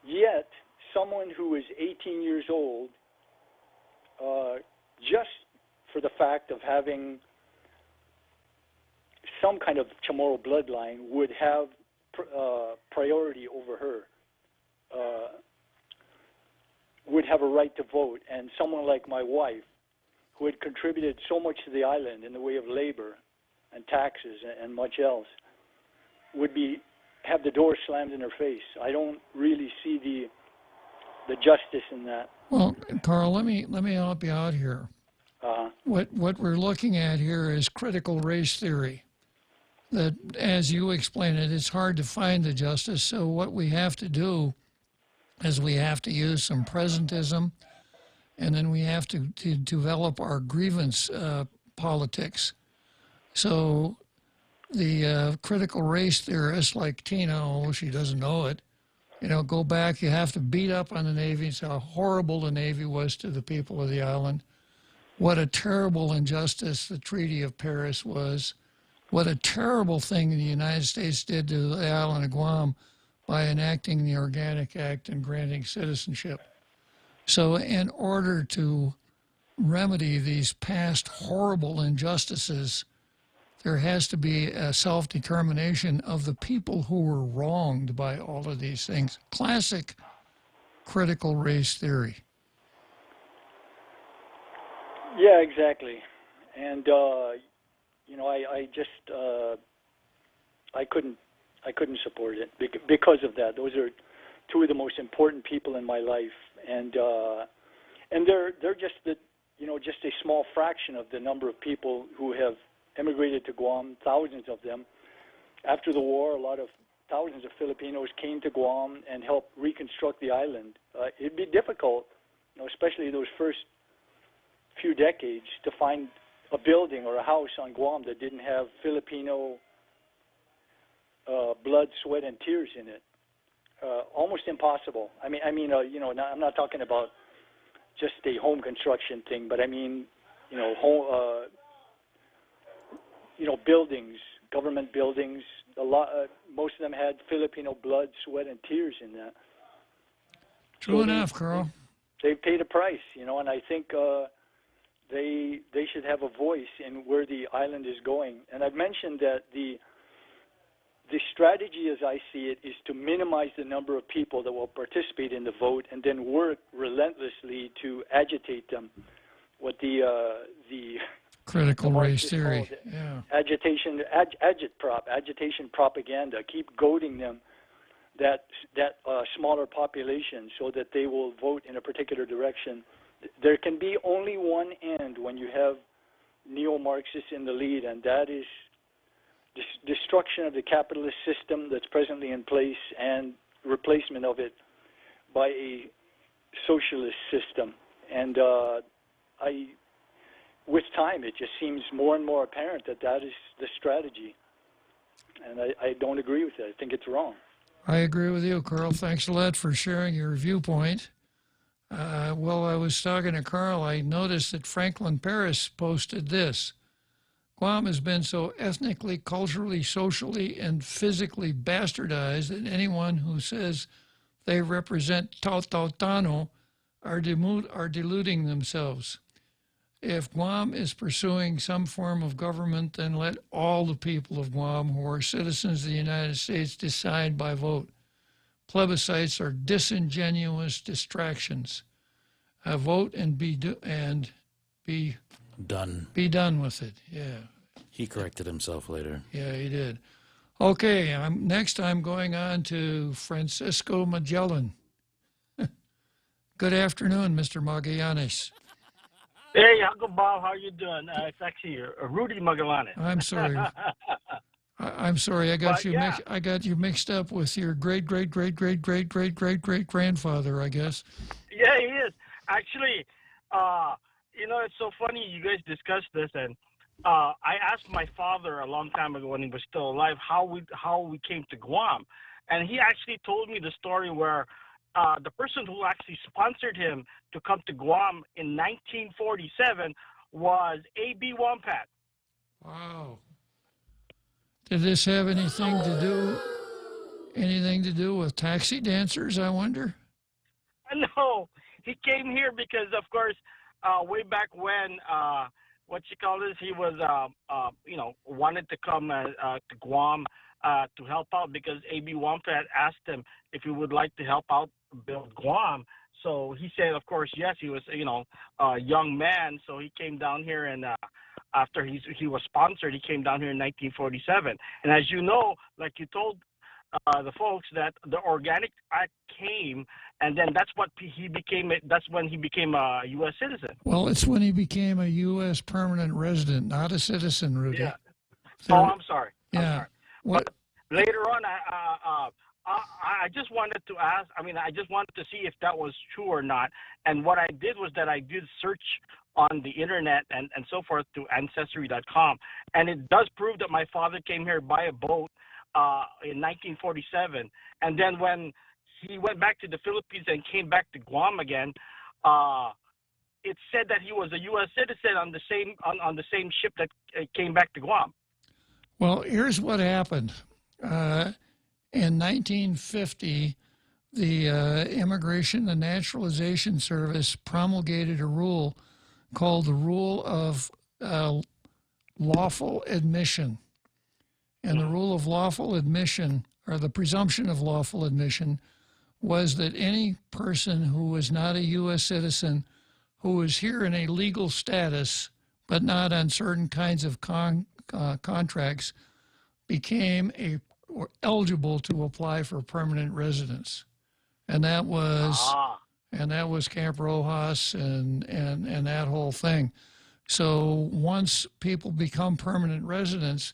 Yet, someone who is 18 years old, just for the fact of having some kind of Chamorro bloodline, would have priority over her. would have a right to vote, and someone like my wife, who had contributed so much to the island in the way of labor and taxes and much else, would have the door slammed in her face. I don't really see the justice in that. Well, Carl, let me help you out here. What we're looking at here is critical race theory. That, as you explain it, it's hard to find the justice. So what we have to do is we have to use some presentism, and then we have to develop our grievance politics. So the critical race theorists like Tina, oh, she doesn't know it, go back, you have to beat up on the Navy and say how horrible the Navy was to the people of the island, what a terrible injustice the Treaty of Paris was, what a terrible thing the United States did to the island of Guam by enacting the Organic Act and granting citizenship. So in order to remedy these past horrible injustices, there has to be a self-determination of the people who were wronged by all of these things. Classic critical race theory. Yeah, exactly. And I couldn't support it because of that. Those are two of the most important people in my life, and they're just just a small fraction of the number of people who have emigrated to Guam. Thousands of them. After the war, thousands of Filipinos came to Guam and helped reconstruct the island. It'd be difficult, especially those first few decades, to find a building or a house on Guam that didn't have Filipino blood, sweat, and tears in it. Almost impossible. I'm not talking about just a home construction thing, but I mean, buildings, government buildings. Most of them had Filipino blood, sweat, and tears in that. True enough, Carl. They paid a price, and I think they should have a voice in where the island is going. And I've mentioned that the strategy, as I see it, is to minimize the number of people that will participate in the vote, and then work relentlessly to agitate them. What the critical race theory, yeah, agitation propaganda. Keep goading them that smaller population so that they will vote in a particular direction. There can be only one end when you have neo-Marxists in the lead, and that is destruction of the capitalist system that's presently in place and replacement of it by a socialist system. And with time, it just seems more and more apparent that is the strategy. And I don't agree with it. I think it's wrong. I agree with you, Carl. Thanks a lot for sharing your viewpoint. While I was talking to Carl, I noticed that Franklin Paris posted this. Guam has been so ethnically, culturally, socially, and physically bastardized that anyone who says they represent Tautano are deluding themselves. If Guam is pursuing some form of government, then let all the people of Guam who are citizens of the United States decide by vote. Plebiscites are disingenuous distractions. Vote and be done. Be done with it. Yeah. He corrected himself later. Yeah, he did. Okay, next I'm going on to Francisco Magellan. Good afternoon, Mr. Magallanes. Hey, Uncle Bob, how you doing? It's actually Rudy Magallanes. I'm sorry. I'm sorry. I got you mixed up with your great grandfather, I guess. Yeah, he is. Actually, it's so funny you guys discussed this, and I asked my father a long time ago when he was still alive how we came to Guam, and he actually told me the story where the person who actually sponsored him to come to Guam in 1947 was A.B. Wampat. Wow. Did this have anything to do with taxi dancers, I wonder? No, he came here because, of course, way back when, he was, wanted to come to Guam to help out because A.B. Wampat asked him if he would like to help out build Guam. So he said, of course, yes, he was, a young man. So he came down here, and after he was sponsored, he came down here in 1947. And as you know, like you told the folks, that the Organic Act came, and then that's when he became a U.S. citizen. Well, it's when he became a U.S. permanent resident, not a citizen, Rudy. Yeah. I'm sorry. Yeah. I'm sorry. What? But later on, I just wanted to ask. I just wanted to see if that was true or not. And what I did was that I did search on the internet and so forth to Ancestry.com, and it does prove that my father came here by a boat in 1947, and then when he went back to the Philippines and came back to Guam again, it said that he was a U.S. citizen on the same ship that came back to Guam. Well, here's what happened. In 1950, the Immigration and Naturalization Service promulgated a rule called the Rule of Lawful Admission. And the rule of lawful admission, or the presumption of lawful admission, was that any person who was not a U.S. citizen, who was here in a legal status, but not on certain kinds of contracts, became eligible to apply for permanent residence. And that was Camp Rojas and that whole thing. So once people become permanent residents,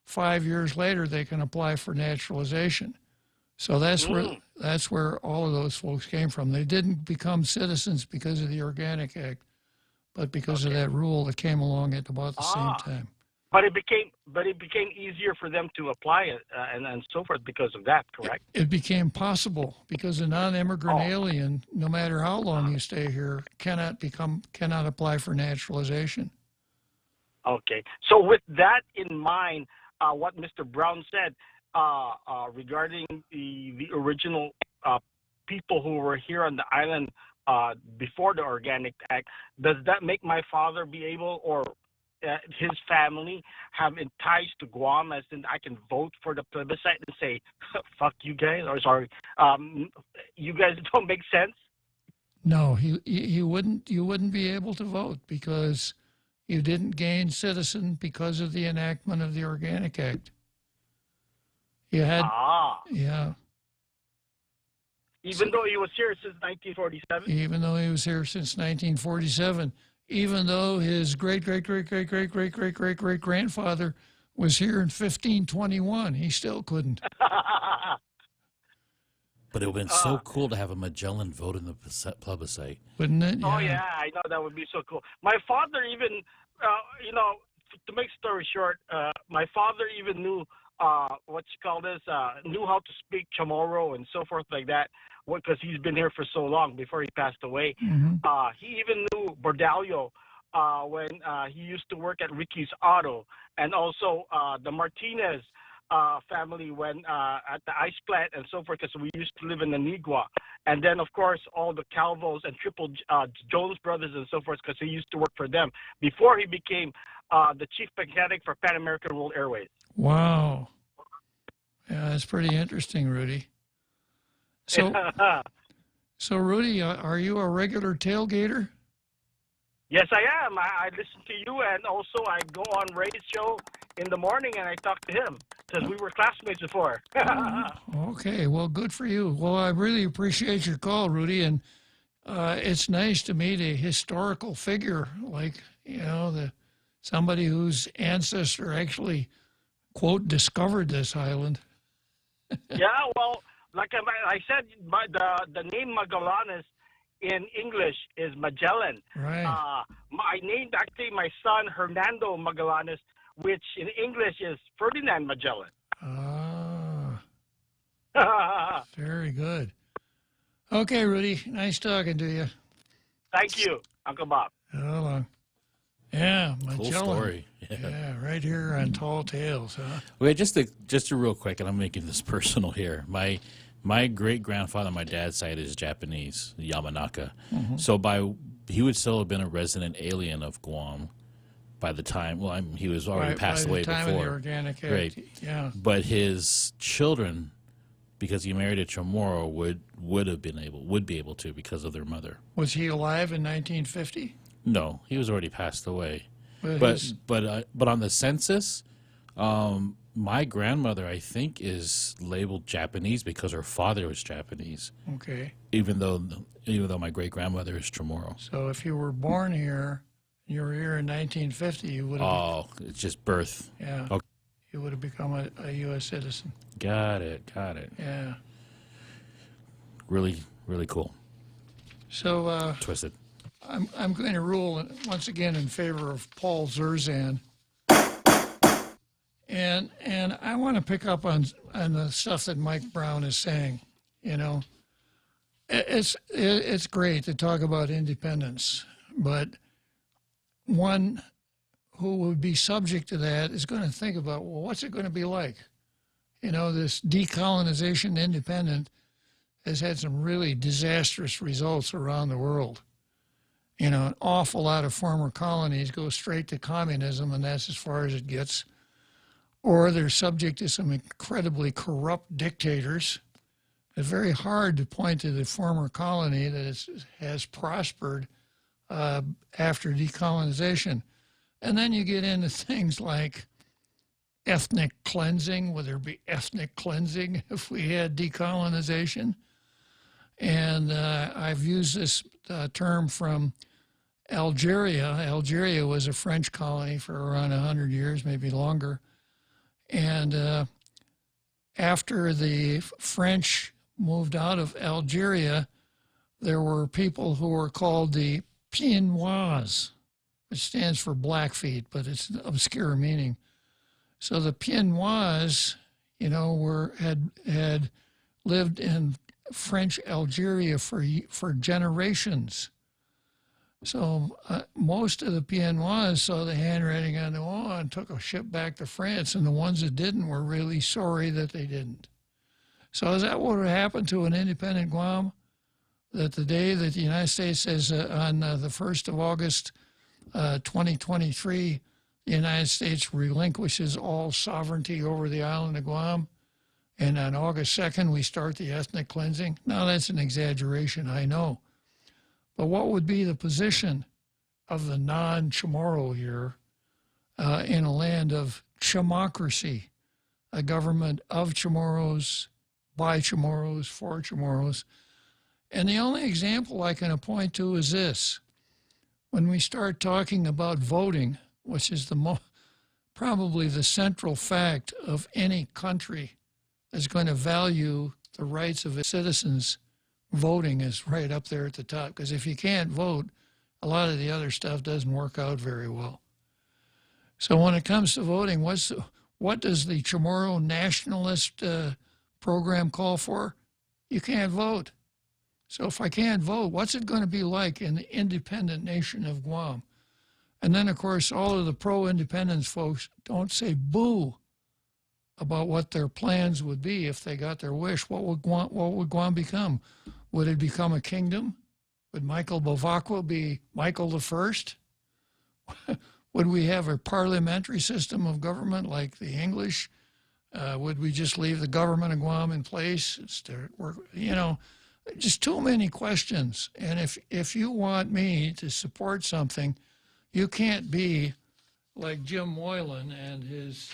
5 years later they can apply for naturalization. So that's where all of those folks came from. They didn't become citizens because of the Organic Act, but because of that rule that came along at about the same time. But it became easier for them to apply it and so forth because of that, correct? It became possible because a non-immigrant alien, no matter how long you stay here, cannot apply for naturalization. Okay. So with that in mind, what Mr. Brown said regarding the original people who were here on the island before the Organic Act, does that make my father be able, or his family have ties to Guam, as in I can vote for the plebiscite and say, fuck you guys, or sorry, you guys don't make sense? No, you wouldn't be able to vote because you didn't gain citizen because of the enactment of the Organic Act. You had, yeah. Even though he was here since 1947? Even though he was here since 1947. Even though his great-great-great-great-great-great-great-great-grandfather was here in 1521, he still couldn't. But it would have been so cool to have a Magellan vote in the plebiscite. Wouldn't it? Oh, yeah, I know that would be so cool. My father even, to make story short, my father even knew, knew how to speak Chamorro and so forth like that, because he's been here for so long before he passed away. Mm-hmm. He even knew Bordallo when he used to work at Ricky's Auto, and also the Martinez family when at the ice plant and so forth, because we used to live in Anigua. And then, of course, all the Calvos and Triple Jones brothers and so forth, because he used to work for them before he became the chief mechanic for Pan American World Airways. Wow. Yeah, that's pretty interesting, Rudy. So, Rudy, are you a regular tailgater? Yes, I am. I listen to you, and also I go on Ray's show in the morning, and I talk to him, because we were classmates before. Okay, well, good for you. Well, I really appreciate your call, Rudy, and it's nice to meet a historical figure like, somebody whose ancestor actually, quote, discovered this island. Yeah, well, like I said, the name Magallanes in English is Magellan. Right. I named actually my son Hernando Magallanes, which in English is Ferdinand Magellan. Ah. Very good. Okay, Rudy, nice talking to you. Thank you, Uncle Bob. Hold on. Yeah, Magellan. Cool story. Yeah, right here on Tall Tales, huh? Okay, just to real quick, and I'm making this personal here. My great-grandfather on my dad's side is Japanese, Yamanaka. Mm-hmm. So he would still have been a resident alien of Guam by the time, he was already passed away before. By the time of the Organic Act, right. yeah. But his children because he married a Chamorro would be able to because of their mother. Was he alive in 1950? No, he was already passed away. But But on the census, my grandmother, I think, is labeled Japanese because her father was Japanese. Okay. Even though my great grandmother is Chamorro. So if you were born here, you were here in 1950, you would have. Oh, it's just birth. Yeah. Okay. You would have become a U.S. citizen. Got it. Yeah. Really, really cool. So Twisted. I'm going to rule once again in favor of Paul Zerzan. And I want to pick up on the stuff that Mike Brown is saying. You know, it's great to talk about independence, but one who would be subject to that is going to think about, well, what's it going to be like? You know, this decolonization independent has had some really disastrous results around the world. You know, an awful lot of former colonies go straight to communism, and that's as far as it gets. Or they're subject to some incredibly corrupt dictators. It's very hard to point to the former colony that has prospered after decolonization. And then you get into things like ethnic cleansing. Would there be ethnic cleansing if we had decolonization? And I've used this term from Algeria. Algeria was a French colony for around 100 years, maybe longer. And after the French moved out of Algeria, there were people who were called the Pieds Noirs, which stands for Blackfeet, but it's an obscure meaning. So the Pieds Noirs, you know, had lived in French Algeria for generations. So most of the Pieds Noirs saw the handwriting on the wall and took a ship back to France, and the ones that didn't were really sorry that they didn't. So is that what would happen to an independent Guam? That the day that the United States says on the 1st of August, 2023, the United States relinquishes all sovereignty over the island of Guam, and on August 2nd, we start the ethnic cleansing? Now, that's an exaggeration, I know. But what would be the position of the non-Chamorro here in a land of Chamocracy, a government of Chamorros, by Chamorros, for Chamorros? And the only example I can point to is this. When we start talking about voting, which is probably the central fact of any country that's going to value the rights of its citizens, voting is right up there at the top. Because if you can't vote, a lot of the other stuff doesn't work out very well. So when it comes to voting, what does the Chamorro nationalist program call for? You can't vote. So if I can't vote, what's it going to be like in the independent nation of Guam? And then, of course, all of the pro-independence folks don't say boo about what their plans would be if they got their wish. What would Guam become? Would it become a kingdom? Would Michael Bavacqua be Michael the First? Would we have a parliamentary system of government like the English? Would we just leave the government of Guam in place? You know, just too many questions. And if you want me to support something, you can't be like Jim Moylan and his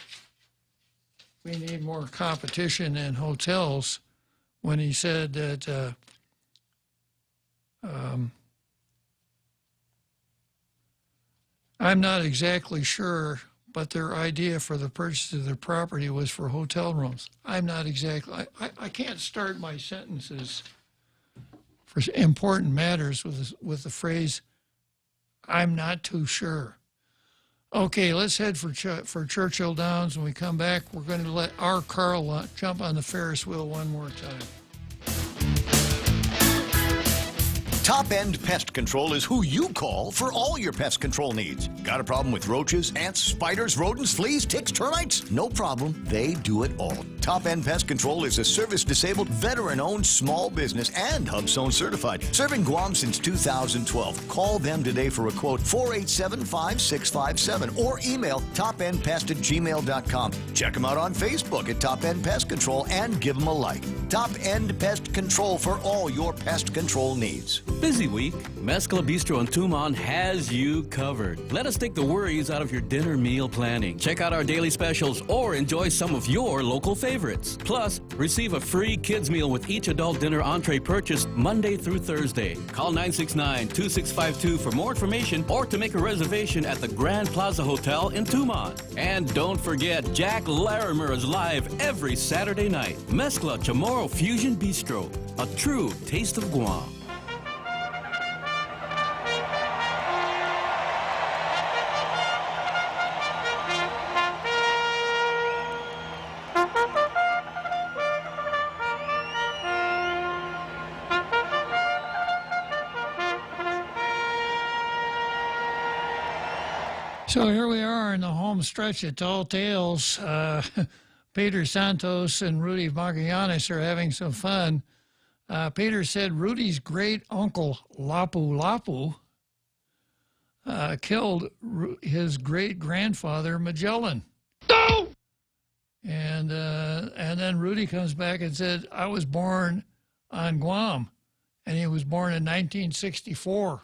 "we need more competition in hotels" when he said that I'm not exactly sure, but their idea for the purchase of their property was for hotel rooms. I'm not exactly, I can't start my sentences for important matters with the phrase, "I'm not too sure." Okay, let's head for Churchill Downs. When we come back, we're going to let our Carl jump on the Ferris wheel one more time. Top End Pest Control is who you call for all your pest control needs. Got a problem with roaches, ants, spiders, rodents, fleas, ticks, termites? No problem. They do it all. Top End Pest Control is a service-disabled, veteran-owned small business and HubZone certified. Serving Guam since 2012. Call them today for a quote, 487-5657, or email topendpest@gmail.com. Check them out on Facebook at Top End Pest Control and give them a like. Top End Pest Control for all your pest control needs. Busy week? Mezcla Bistro in Tumon has you covered. Let us take the worries out of your dinner meal planning. Check out our daily specials or enjoy some of your local favorites. Plus, receive a free kids meal with each adult dinner entree purchased Monday through Thursday. Call 969-2652 for more information or to make a reservation at the Grand Plaza Hotel in Tumon. And don't forget, Jack Larimer is live every Saturday night. Mezcla Chamorro Fusion Bistro, a true taste of Guam. So here we are in the home stretch at Tall Tales. Peter Santos and Rudy Magallanes are having some fun. Peter said Rudy's great-uncle Lapu Lapu killed his great-grandfather Magellan. No! And then Rudy comes back and said, I was born on Guam, and he was born in 1964.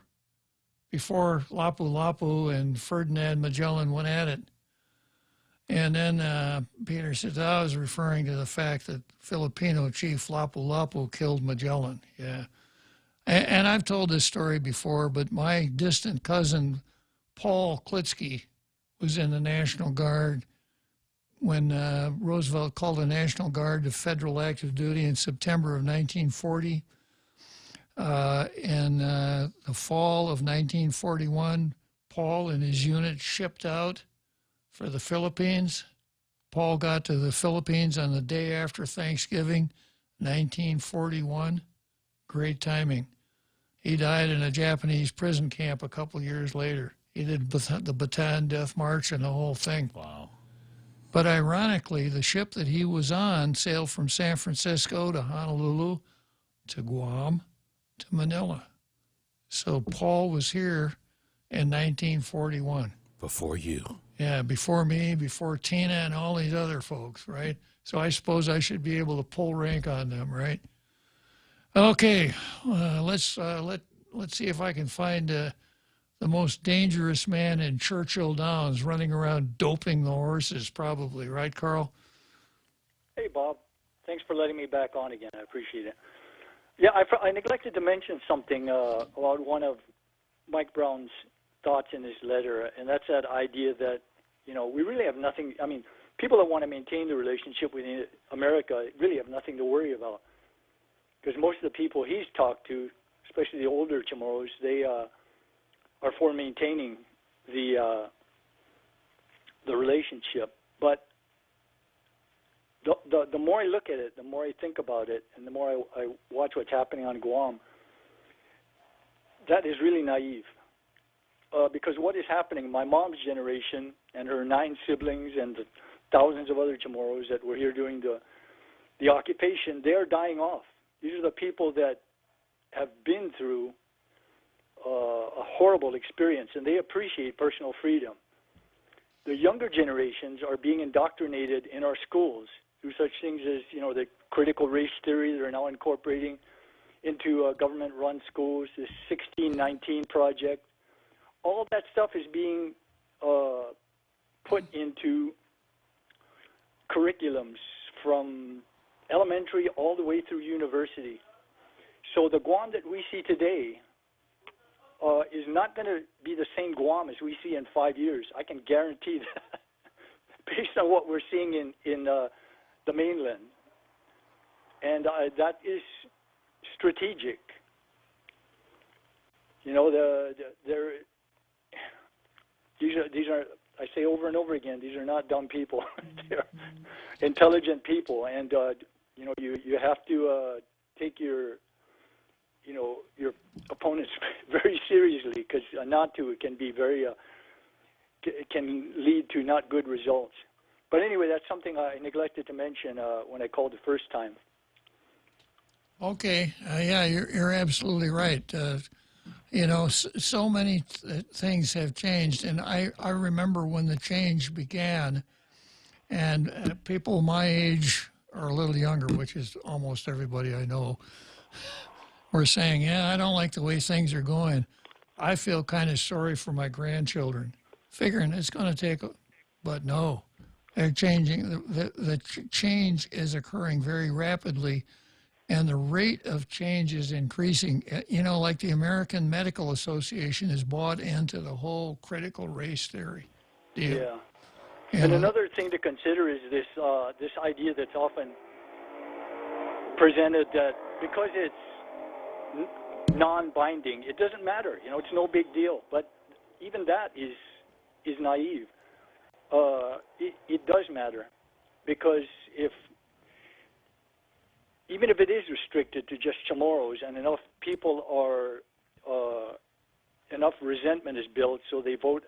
Before Lapu Lapu and Ferdinand Magellan went at it. And then Peter said, I was referring to the fact that Filipino chief Lapu Lapu killed Magellan. Yeah. And I've told this story before, but my distant cousin, Paul Klitzkie, was in the National Guard when Roosevelt called the National Guard to federal active duty in September of 1940. In the fall of 1941, Paul and his unit shipped out for the Philippines. Paul got to the Philippines on the day after Thanksgiving, 1941. Great timing. He died in a Japanese prison camp a couple years later. He did the Bataan Death March and the whole thing. Wow. But ironically, the ship that he was on sailed from San Francisco to Honolulu to Guam to Manila. So Paul was here in 1941. Before you. Yeah, before me, before Tina and all these other folks, right? So I suppose I should be able to pull rank on them, right? Okay, let's see if I can find the most dangerous man in Churchill Downs running around doping the horses, probably, right, Carl? Hey, Bob. Thanks for letting me back on again. I appreciate it. Yeah, I neglected to mention something about one of Mike Brown's thoughts in his letter, and that's that idea that, we really have nothing. I mean, people that want to maintain the relationship with America really have nothing to worry about, because most of the people he's talked to, especially the older Chamorros, they are for maintaining the relationship. But the more I look at it, the more I think about it, and the more I watch what's happening on Guam, that is really naive. Because what is happening, my mom's generation and her 9 siblings and the thousands of other Chamorros that were here during the occupation, they're dying off. These are the people that have been through a horrible experience, and they appreciate personal freedom. The younger generations are being indoctrinated in our schools through such things as, the critical race theory they're now incorporating into government-run schools, this 1619 project. All that stuff is being put into curriculums from elementary all the way through university. So the Guam that we see today is not going to be the same Guam as we see in 5 years. I can guarantee that, based on what we're seeing in the mainland. And that is strategic. These are, I say over and over again, these are not dumb people. They're intelligent people, and you have to take your your opponents very seriously, because not to, it can be very, it can lead to not good results. But anyway, that's something I neglected to mention when I called the first time. Okay. Yeah, you're absolutely right. So many things have changed, and I remember when the change began, and people my age or a little younger, which is almost everybody I know, were saying, I don't like the way things are going. I feel kind of sorry for my grandchildren, figuring it's going to take, but no, they're changing. The change is occurring very rapidly, and the rate of change is increasing. Like the American Medical Association is bought into the whole critical race theory deal. Yeah. And another thing to consider is this idea that's often presented that because it's non-binding, it doesn't matter. It's no big deal. But even that is naive. It does matter, because even if it is restricted to just Chamorros and enough people enough resentment is built so they vote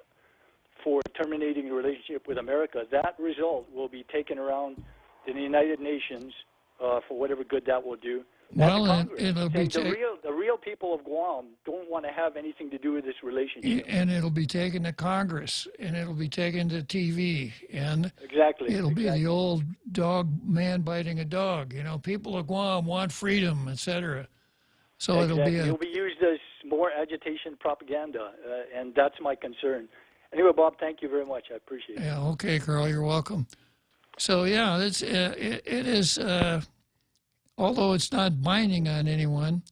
for terminating the relationship with America, that result will be taken around in the United Nations for whatever good that will do. Well, it'll be the real people of Guam don't want to have anything to do with this relationship. And it'll be taken to Congress, and it'll be taken to TV, and exactly it'll be the old man biting a dog. People of Guam want freedom, etc. So it'll be used as more agitation propaganda, and that's my concern. Anyway, Bob, thank you very much. I appreciate it. Yeah, okay, Carl, you're welcome. So, yeah, it is, although it's not binding on anyone,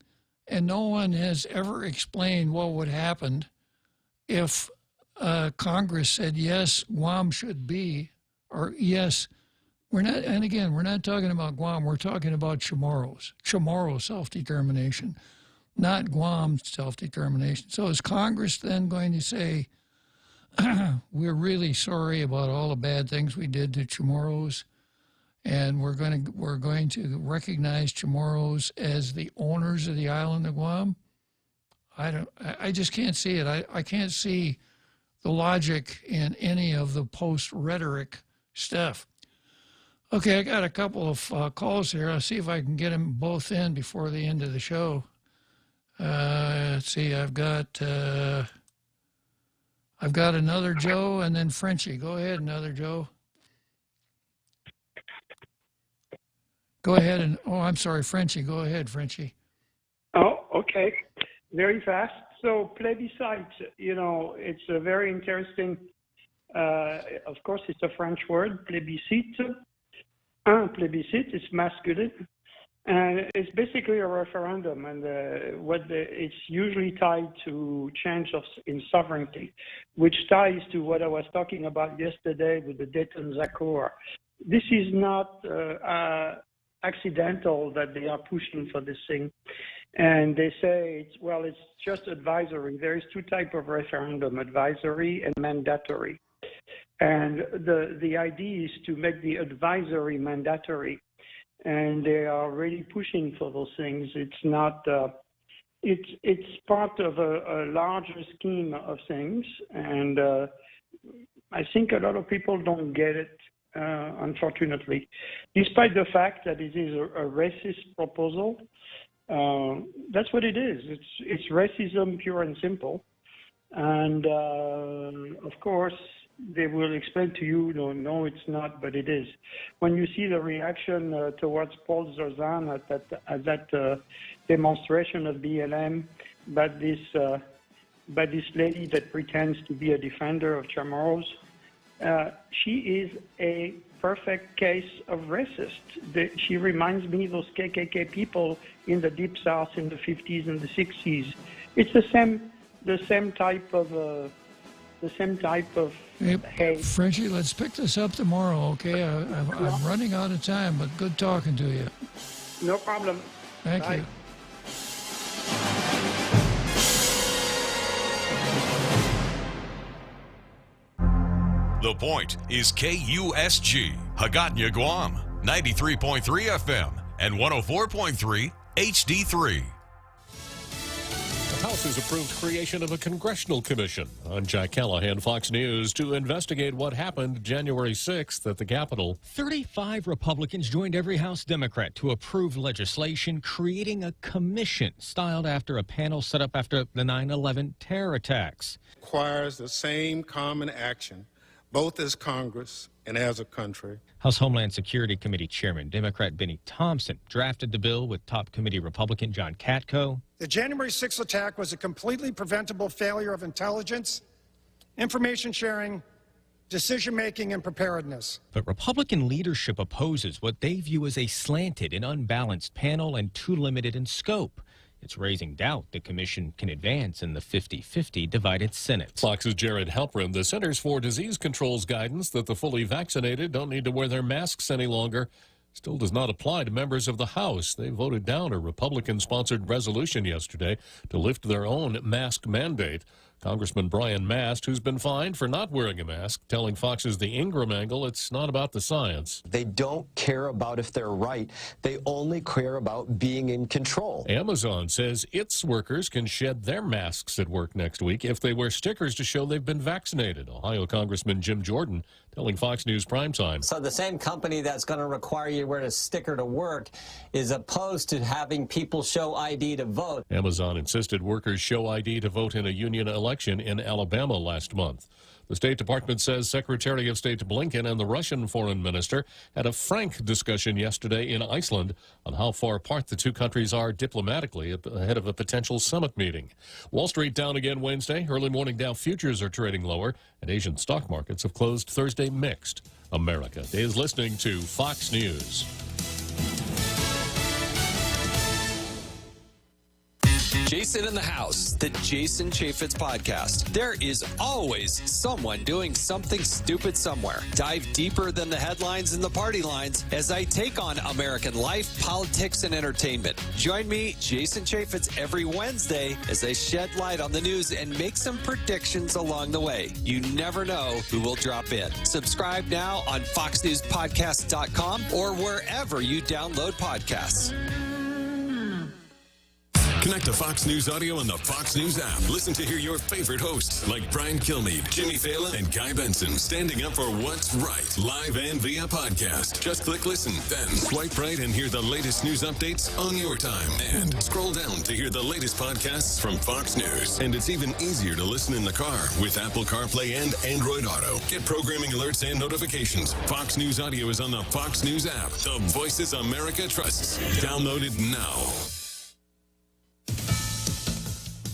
and no one has ever explained what would happen if Congress said, yes, Guam should be, or yes, we're not talking about Guam, we're talking about Chamorro self-determination, not Guam self-determination. So is Congress then going to say, we're really sorry about all the bad things we did to Chamorros, and we're going to recognize Chamorros as the owners of the island of Guam? I just can't see it. I can't see the logic in any of the post-rhetoric stuff. Okay, I got a couple of calls here. I'll see if I can get them both in before the end of the show. Let's see, I've got another Joe and then Frenchie. Go ahead, another Joe. Go ahead I'm sorry, Frenchie. Go ahead, Frenchie. Oh, okay. Very fast. So plebiscite, it's a very interesting, of course, it's a French word, plébiscite. Un plébiscite, it's masculine. And it's basically a referendum, and it's usually tied to change in sovereignty, which ties to what I was talking about yesterday with the Dayton Accord. This is not accidental that they are pushing for this thing, and they say it's just advisory. There is two types of referendum: advisory and mandatory. And the idea is to make the advisory mandatory. And they are really pushing for those things. It's not. It's part of a larger scheme of things, and I think a lot of people don't get it, unfortunately, despite the fact that it is a racist proposal. That's what it is. It's racism, pure and simple, and of course. They will explain to you, no, it's not, but it is. When you see the reaction towards Paul Zozan at that demonstration of BLM, by this lady that pretends to be a defender of Chamorros, she is a perfect case of racist. She reminds me of those KKK people in the Deep South in the 50s and the 60s. It's the same type of. Hey, Frenchie, let's pick this up tomorrow, okay? I'm running out of time, but good talking to you. No problem. Thank you. The Point is KUSG, Hagåtña, Guam, 93.3 FM and 104.3 HD3. House has approved creation of a congressional commission. I'm Jack Callahan, Fox News, to investigate what happened January 6th at the Capitol. 35 Republicans joined every House Democrat to approve legislation creating a commission styled after a panel set up after the 9/11 terror attacks. Requires the same common action, both as Congress and as a country. House Homeland Security Committee Chairman Democrat Benny Thompson drafted the bill with top committee Republican John Katko. The January 6th attack was a completely preventable failure of intelligence, information sharing, decision-making, and preparedness. But Republican leadership opposes what they view as a slanted and unbalanced panel and too limited in scope. It's raising doubt the commission can advance in the 50-50 divided Senate. Fox's Jared Halpern. The Centers for Disease Control's guidance that the fully vaccinated don't need to wear their masks any longer still does not apply to members of the House. They voted down a Republican-sponsored resolution yesterday to lift their own mask mandate. Congressman Brian Mast, who's been fined for not wearing a mask, telling Fox's The Ingram Angle it's not about the science. They don't care about if they're right. They only care about being in control. Amazon says its workers can shed their masks at work next week if they wear stickers to show they've been vaccinated. Ohio Congressman Jim Jordan telling Fox News Primetime. So the same company that's going to require you to wear a sticker to work is opposed to having people show ID to vote. Amazon insisted workers show ID to vote in a union election in Alabama last month. The State Department says Secretary of State Blinken and the Russian foreign minister had a frank discussion yesterday in Iceland on how far apart the two countries are diplomatically ahead of a potential summit meeting. Wall Street down again Wednesday. Early morning Dow futures are trading lower, and Asian stock markets have closed Thursday mixed. America is listening to Fox News. Jason in the House, the Jason Chaffetz podcast. There is always someone doing something stupid somewhere. Dive deeper than the headlines and the party lines as I take on American life, politics, and entertainment. Join me, Jason Chaffetz, every Wednesday as I shed light on the news and make some predictions along the way. You never know who will drop in. Subscribe now on foxnewspodcast.com or wherever you download podcasts. Connect to Fox News Audio on the Fox News app. Listen to hear your favorite hosts like Brian Kilmeade, Jimmy Fallon, and Guy Benson standing up for what's right, live and via podcast. Just click listen, then swipe right and hear the latest news updates on your time. And scroll down to hear the latest podcasts from Fox News. And it's even easier to listen in the car with Apple CarPlay and Android Auto. Get programming alerts and notifications. Fox News Audio is on the Fox News app. The voices America trusts. Download it now.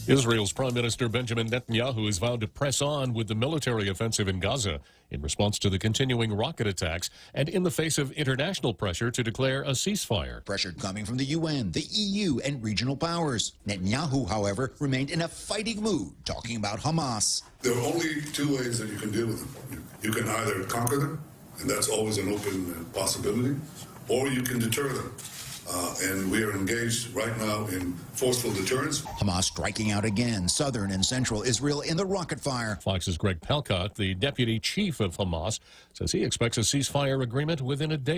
Israel's Prime Minister Benjamin Netanyahu has vowed to press on with the military offensive in Gaza in response to the continuing rocket attacks and in the face of international pressure to declare a ceasefire. Pressure coming from the UN, the EU, and regional powers. Netanyahu, however, remained in a fighting mood, talking about Hamas. There are only two ways that you can deal with them. You can either conquer them, and that's always an open possibility, or you can deter them. And we are engaged right now in forceful deterrence. Hamas striking out again, southern and central Israel in the rocket fire. Fox's Greg Palcott, the deputy chief of Hamas, says he expects a ceasefire agreement within a day.